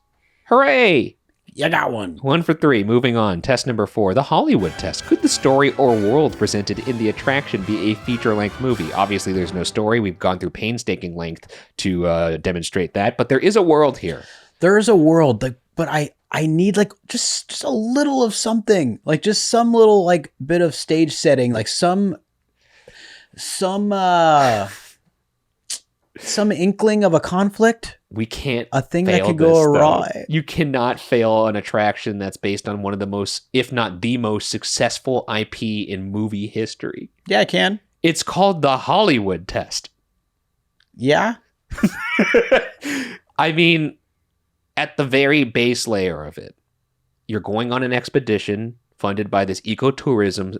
Hooray! You got one. 1 for 3. Moving on. Test number 4, the Hollywood test. Could the story or world presented in the attraction be a feature-length movie? Obviously, there's no story. We've gone through painstaking length to demonstrate that, but there is a world here. There is a world, but I need like just a little of something, like just some little like bit of stage setting, like some inkling of a conflict. We can't. A thing that could go awry. You cannot fail an attraction that's based on one of the most, if not the most successful IP in movie history. Yeah, I can. It's called the Hollywood test. Yeah. I mean, at the very base layer of it, you're going on an expedition funded by this ecotourism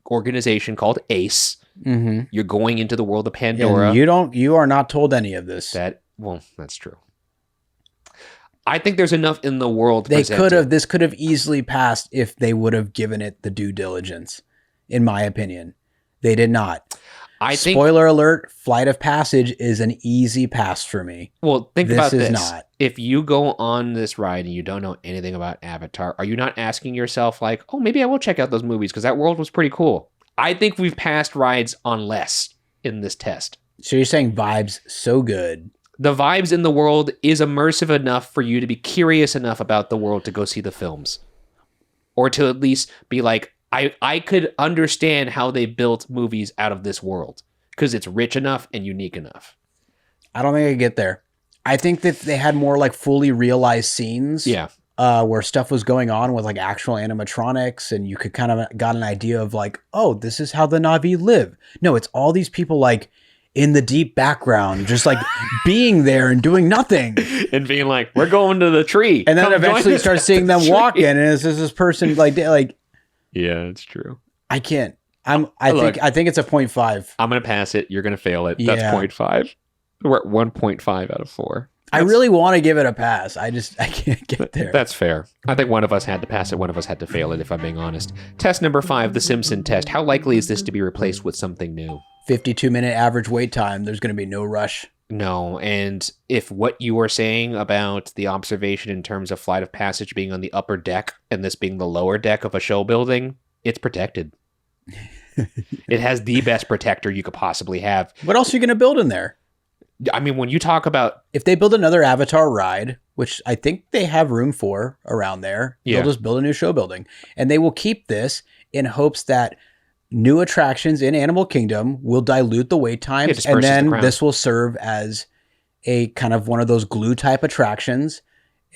organization called ACE. Mm-hmm. You're going into the world of Pandora. You are not told any of this. That's true. I think there's enough in the world. This could have easily passed if they would have given it the due diligence, in my opinion. They did not. Spoiler alert, Flight of Passage is an easy pass for me. Well, think about this. This is not. If you go on this ride and you don't know anything about Avatar, are you not asking yourself like, oh, maybe I will check out those movies because that world was pretty cool? I think we've passed rides on less in this test. So you're saying vibes so good. The vibes in the world is immersive enough for you to be curious enough about the world to go see the films. Or to at least be like, I could understand how they built movies out of this world because it's rich enough and unique enough. I don't think I get there. I think that they had more like fully realized scenes. Yeah. where stuff was going on with like actual animatronics, and you could kind of got an idea of like, oh, this is how the Na'vi live. No, it's all these people like in the deep background, just like being there and doing nothing. And being like, we're going to the tree. And then Come eventually join you us start at seeing the them tree. walking, and it's just this person like, Yeah, it's true. I can't. I Look, think it's a 0.5. I'm going to pass it. You're going to fail it. Yeah. That's 0.5. We're at 1.5 out of 4. I really want to give it a pass. I can't get there. That's fair. I think one of us had to pass it. One of us had to fail it, if I'm being honest. Test number 5, the Simpson test. How likely is this to be replaced with something new? 52-minute average wait time. There's going to be no rush. No, and if what you were saying about the observation in terms of Flight of Passage being on the upper deck and this being the lower deck of a show building, it's protected. It has the best protector you could possibly have. What else are you going to build in there? I mean, when you talk about... If they build another Avatar ride, which I think they have room for around there, Yeah. they'll just build a new show building. And they will keep this in hopes that new attractions in Animal Kingdom will dilute the wait times. disperses And the then crowd. this will serve as a kind of one of those glue type attractions.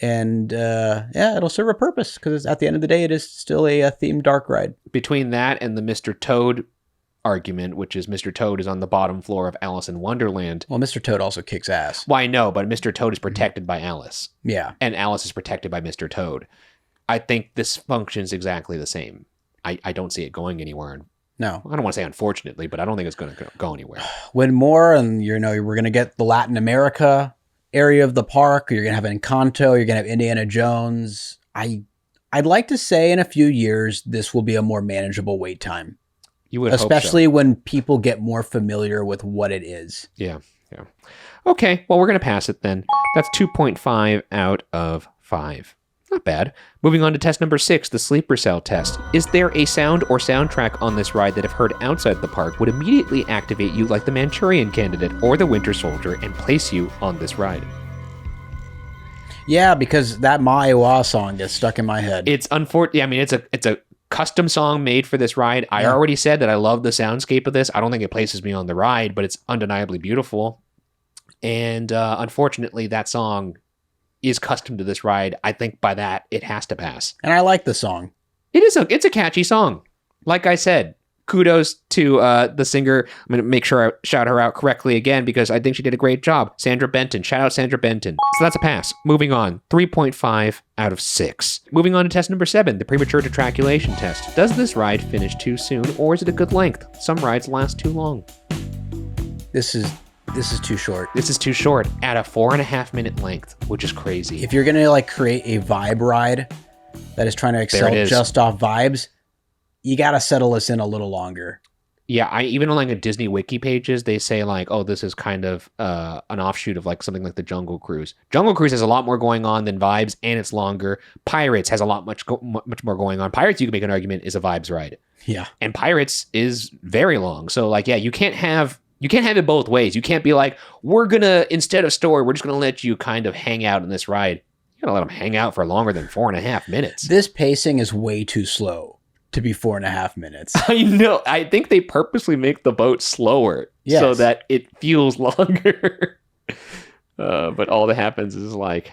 And it'll serve a purpose because at the end of the day, it is still a themed dark ride. Between that and the Mr. Toad argument, which is Mr. Toad is on the bottom floor of Alice in Wonderland. Well, Mr. Toad also kicks ass. Well, I know, but Mr. Toad is protected by Alice. Yeah. And Alice is protected by Mr. Toad. I think this functions exactly the same. I don't see it going anywhere. No. I don't want to say unfortunately, but I don't think it's going to go anywhere. When more, and we're going to get the Latin America area of the park. You're going to have Encanto. You're going to have Indiana Jones. I'd like to say in a few years, this will be a more manageable wait time. You would Especially hope so. when people get more familiar with what it is. Yeah. Okay, well, we're going to pass it then. That's 2.5 out of 5. Not bad. Moving on to test number 6, the sleeper cell test. Is there a sound or soundtrack on this ride that if heard outside the park would immediately activate you like the Manchurian Candidate or the Winter Soldier and place you on this ride? Yeah, because that Maiwa song gets stuck in my head. It's unfortunate. I mean, it's a custom song made for this ride. I already said that I love the soundscape of this. I don't think it places me on the ride, but it's undeniably beautiful. And unfortunately, that song is custom to this ride. I think by that, it has to pass. And I like the song. It's a catchy song. Like I said, kudos to the singer. I'm going to make sure I shout her out correctly again because I think she did a great job. Sandra Benton. Shout out Sandra Benton. So that's a pass. Moving on. 3.5 out of 6. Moving on to test number 7, the premature detraculation test. Does this ride finish too soon or is it a good length? Some rides last too long. This is too short. This is too short at a 4.5 minute length, which is crazy. If you're going to like create a vibe ride that is trying to excel it is. just off vibes, you got to settle this in a little longer. Yeah, I even on like a Disney wiki pages, they say like, oh, this is kind of an offshoot of like something like the Jungle Cruise. Jungle Cruise has a lot more going on than Vibes, and it's longer. Pirates has a lot much more going on. Pirates, you can make an argument, is a Vibes ride, Yeah. and Pirates is very long. So like, yeah, you can't have it both ways. You can't be like, we're gonna instead of story, we're just gonna let you kind of hang out in this ride. You gotta let them hang out for longer than 4.5 minutes. This pacing is way too slow to be 4.5 minutes. I know. I think they purposely make the boat slower so Yes. that it feels longer. But all that happens is like,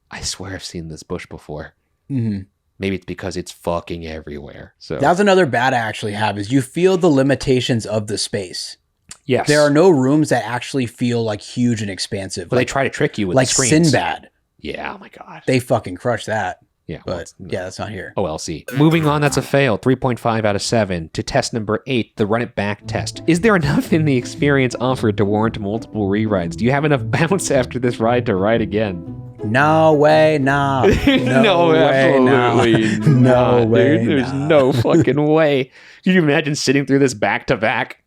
I swear I've seen this bush before. Mm-hmm. Maybe it's because it's fucking everywhere. So That's another bad I actually have is you feel the limitations of the space. yes, There are no rooms that actually feel like huge and expansive. But they try to trick you with like the screens. Sinbad. Yeah. Oh my god. They fucking crush that. Yeah. well, But yeah, that's not here. OLC. Moving on, that's a fail. 3.5 out of 7. To test number 8, the run it back test. Is there enough in the experience offered to warrant multiple rerides? Do you have enough bounce after this ride to ride again? No way, nah. No, way, nah. absolutely No not, way, dude. There's nah. no fucking way. Can you imagine sitting through this back to back?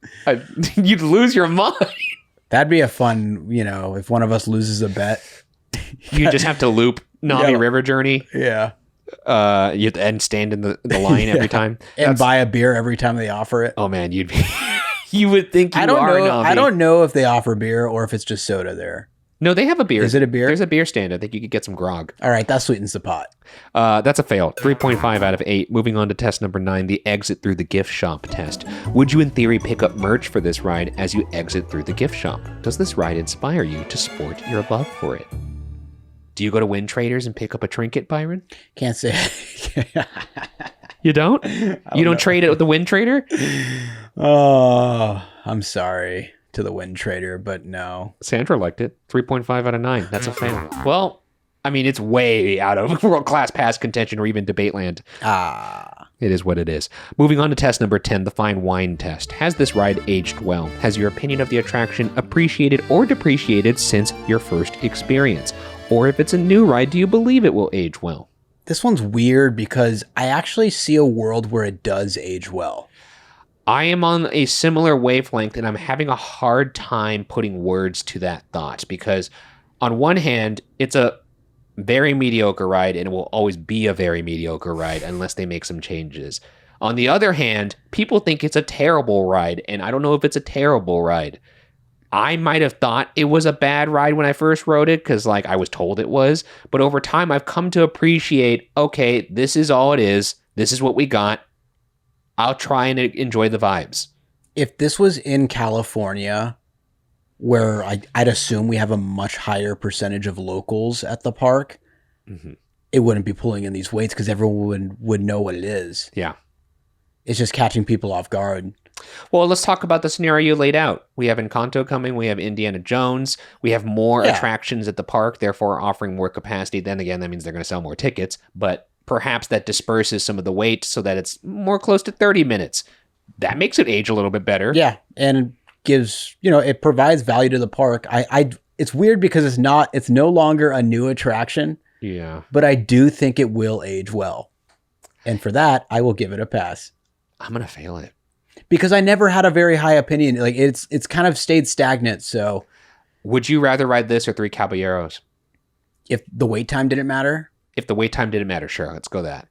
You'd lose your mind. That'd be a fun, if one of us loses a bet. You just have to loop Na'vi Yeah. River Journey. Yeah. And stand in the line every time. And buy a beer every time they offer it. Oh man, you would think you I don't are know. Na'vi. I don't know if they offer beer or if it's just soda there. No, they have a beer. Is it a beer? There's a beer stand. I think you could get some grog. All right, that sweetens the pot. That's a fail. 3.5 out of 8. Moving on to test number 9, the exit through the gift shop test. Would you in theory pick up merch for this ride as you exit through the gift shop? Does this ride inspire you to sport your love for it? Do you go to Wind Traders and pick up a trinket, Byron? Can't say. You don't? You don't trade it with the Wind Trader? Oh, I'm sorry to the Wind Trader, but no. Sandra liked it. 3.5 out of 9. That's a fan. Well, I mean, it's way out of world-class pass contention or even debate land. It is what it is. Moving on to test number 10, the fine wine test. Has this ride aged well? Has your opinion of the attraction appreciated or depreciated since your first experience? Or if it's a new ride, do you believe it will age well? This one's weird because I actually see a world where it does age well. I am on a similar wavelength, and I'm having a hard time putting words to that thought because on one hand, it's a very mediocre ride and it will always be a very mediocre ride unless they make some changes. On the other hand, people think it's a terrible ride, and I don't know if it's a terrible ride. I might have thought it was a bad ride when I first rode it because like I was told it was, but over time I've come to appreciate, okay, this is all it is. This is what we got. I'll try and enjoy the vibes. If this was in California, where I'd assume we have a much higher percentage of locals at the park, it wouldn't be pulling in these weights because everyone would know what it is. Yeah. It's just catching people off guard. Well, let's talk about the scenario you laid out. We have Encanto coming. We have Indiana Jones. We have more attractions at the park, therefore offering more capacity. Then again, that means they're going to sell more tickets, but perhaps that disperses some of the weight so that it's more close to 30 minutes. That makes it age a little bit better. Yeah, and gives, it provides value to the park. It's weird because it's no longer a new attraction. Yeah. But I do think it will age well. And for that, I will give it a pass. I'm going to fail it. Because I never had a very high opinion. Like it's kind of stayed stagnant. So would you rather ride this or Three Caballeros? If the wait time didn't matter? If the wait time didn't matter, sure, let's go that.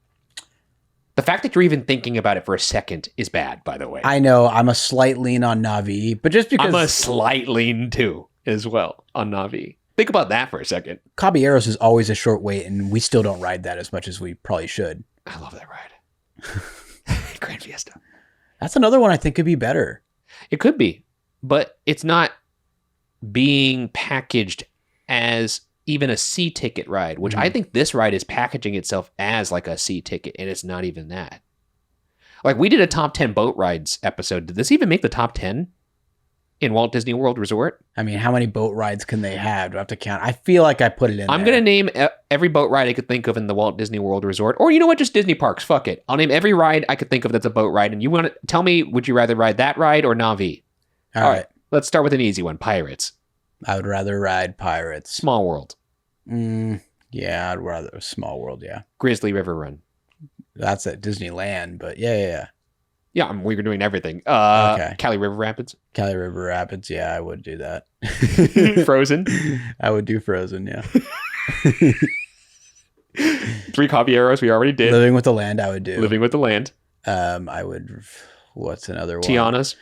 The fact that you're even thinking about it for a second is bad, by the way. I know I'm a slight lean on Na'vi, but just because I'm a slight lean too, as well, on Na'vi. Think about that for a second. Caballeros is always a short wait, and we still don't ride that as much as we probably should. I love that ride. Grand Fiesta. That's another one I think could be better. It could be, but it's not being packaged as even a C ticket ride, which I think this ride is packaging itself as like a C ticket, and it's not even that. Like we did a top 10 boat rides episode. Did this even make the top 10 in Walt Disney World Resort? I mean, how many boat rides can they have? Do I have to count? I feel like I put it in I'm going to name every boat ride I could think of in the Walt Disney World Resort. Or you know what? Just Disney parks. Fuck it. I'll name every ride I could think of that's a boat ride. And you want to tell me, would you rather ride that ride or Na'vi? All right. Let's start with an easy one. Pirates. I would rather ride Pirates. Small World. Yeah, I'd rather Small World, yeah. Grizzly River Run. That's at Disneyland, but yeah. Yeah, we were doing everything. Okay. Cali River Rapids. Cali River Rapids, yeah, I would do that. Frozen. I would do Frozen, yeah. Three Caballeros, we already did. Living with the Land, I would do. Living with the Land. I would. What's another one? Tiana's.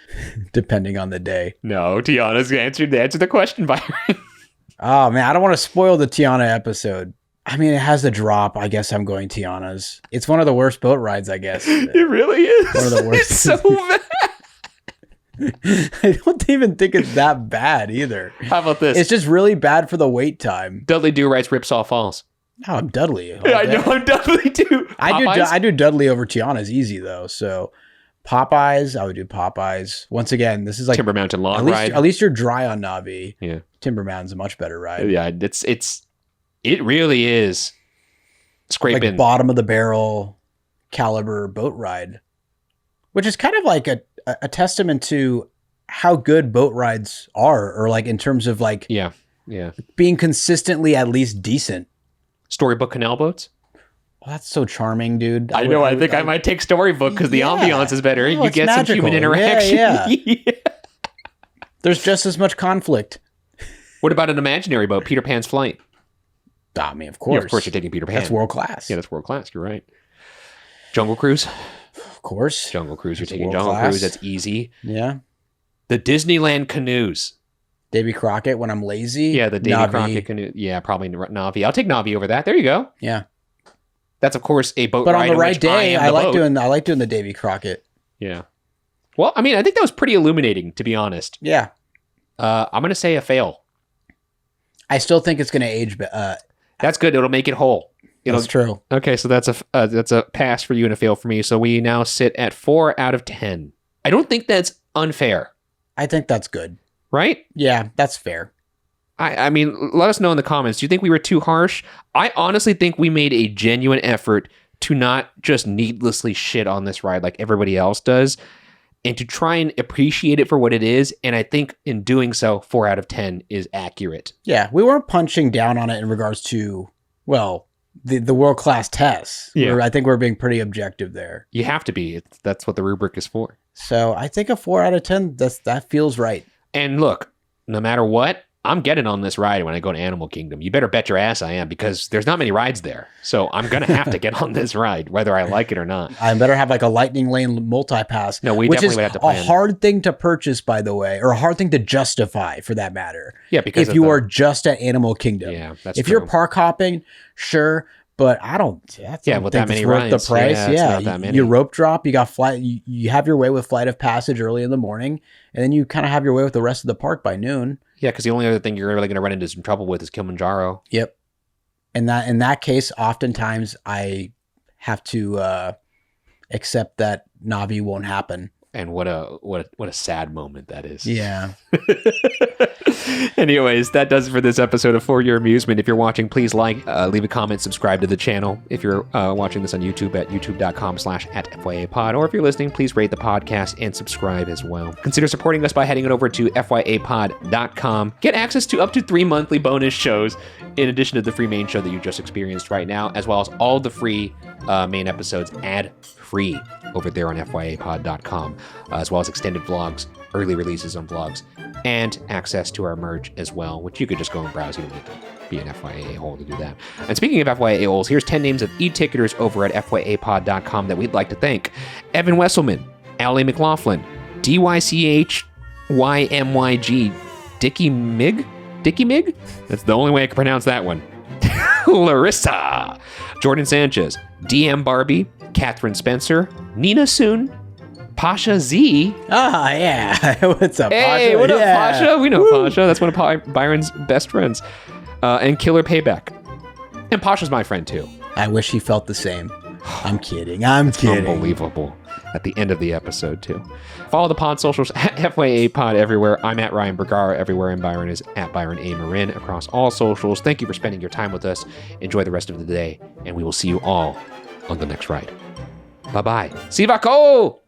Depending on the day. No, Tiana's answer the question, Byron. Oh man, I don't want to spoil the Tiana episode. I mean, it has the drop. I guess I'm going Tiana's. It's one of the worst boat rides, I guess. It really is. One of the worst. It's so bad. I don't even think it's that bad either. How about this? It's just really bad for the wait time. Dudley Do Right's Ripsaw Falls. Oh, I'm Dudley. I know, I'm Dudley too. I do Dudley over Tiana's easy though. So Popeyes, I would do Popeyes. Once again, this is like Timber Mountain Log Ride. At least you're dry on Na'vi. Yeah. Timber Mountain's a much better ride. Yeah, it really is scraping like bottom of the barrel caliber boat ride, which is kind of like a testament to how good boat rides are, or like in terms of like being consistently at least decent. Storybook Canal Boats. Well, that's so charming, dude. I know. I think I might take Storybook because the ambiance is better. Oh, you get magical. some human interaction. Yeah. There's just as much conflict. What about an imaginary boat, Peter Pan's Flight? I mean, of course. Yeah, of course you're taking Peter Pan. That's world class. Yeah, that's world class. You're right. Jungle Cruise. Of course. Jungle Cruise. You're That's taking world Jungle class. Cruise. That's easy. Yeah. The Disneyland canoes. Davy Crockett when I'm lazy. Yeah, the Davy Na'vi. Crockett canoe. Yeah, probably Na'vi. I'll take Na'vi over that. There you go. Yeah. That's of course a boat But ride on the in right which day, am I the like boat. doing the Davy Crockett. Yeah. Well, I mean, I think that was pretty illuminating, to be honest. Yeah. I'm going to say a fail. I still think it's going to age That's good. It'll make it whole. That's true. Okay, so that's a pass for you and a fail for me. So we now sit at 4 out of 10. I don't think that's unfair, I think that's good. right? Yeah, that's fair. I mean, let us know in the comments. Do you think we were too harsh? I honestly think we made a genuine effort to not just needlessly shit on this ride like everybody else does, and to try and appreciate it for what it is. And I think in doing so, 4 out of 10 is accurate. Yeah, we weren't punching down on it in regards to, well, the world-class tests. Yeah. I think we're being pretty objective there. You have to be. That's what the rubric is for. So I think a 4 out of 10, that feels right. And look, no matter what, I'm getting on this ride when I go to Animal Kingdom. You better bet your ass I am, because there's not many rides there. So I'm going to have to get on this ride, whether I like it or not. I better have like a lightning lane multi-pass. No, we which definitely is would have to a plan. hard thing to purchase, by the way, or a hard thing to justify for that matter. Yeah, because if you are just at Animal Kingdom. Yeah, that's if true. you're park hopping, sure. But I don't. Yeah, with with that many rides, the price. yeah, it's not that many. You rope drop. You got flight. You have your way with Flight of Passage early in the morning, and then you kind of have your way with the rest of the park by noon. Yeah, because the only other thing you're really going to run into some trouble with is Kilimanjaro. Yep. And that in that case, oftentimes I have to accept that Navi won't happen. And what a sad moment that is. Yeah. Anyways, that does it for this episode of For Your Amusement. If you're watching, please leave a comment, subscribe to the channel. If you're watching this on YouTube at youtube.com/@FYAPod, or if you're listening, please rate the podcast and subscribe as well. Consider supporting us by heading on over to FYAPod.com. Get access to up to 3 monthly bonus shows, in addition to the free main show that you just experienced right now, as well as all the free main episodes ad-free over there on FYAPod.com, as well as extended vlogs, early releases on vlogs, and access to our merch as well, which you could just go and browse. You don't need to be an FYA hole to do that. And speaking of FYA holes, here's 10 names of e-ticketers over at FYAPod.com that we'd like to thank. Evan Wesselman, Allie McLaughlin, DYCHYMYG, Dickie Mig? That's the only way I can pronounce that one. Larissa, Jordan Sanchez, DM Barbie, Catherine Spencer, Nina Soon, Pasha Z. Ah, yeah. What's up, Pasha? Hey, what up, Yeah. Pasha? We know Pasha. That's one of Byron's best friends. And Killer Payback. And Pasha's my friend, too. I wish he felt the same. I'm kidding. I'm kidding. Unbelievable. At the end of the episode, too. Follow the pod socials at FYAPod everywhere. I'm at Ryan Bergara everywhere, and Byron is at Byron A. Marin across all socials. Thank you for spending your time with us. Enjoy the rest of the day, and we will see you all on the next ride. Bye-bye. Sivako!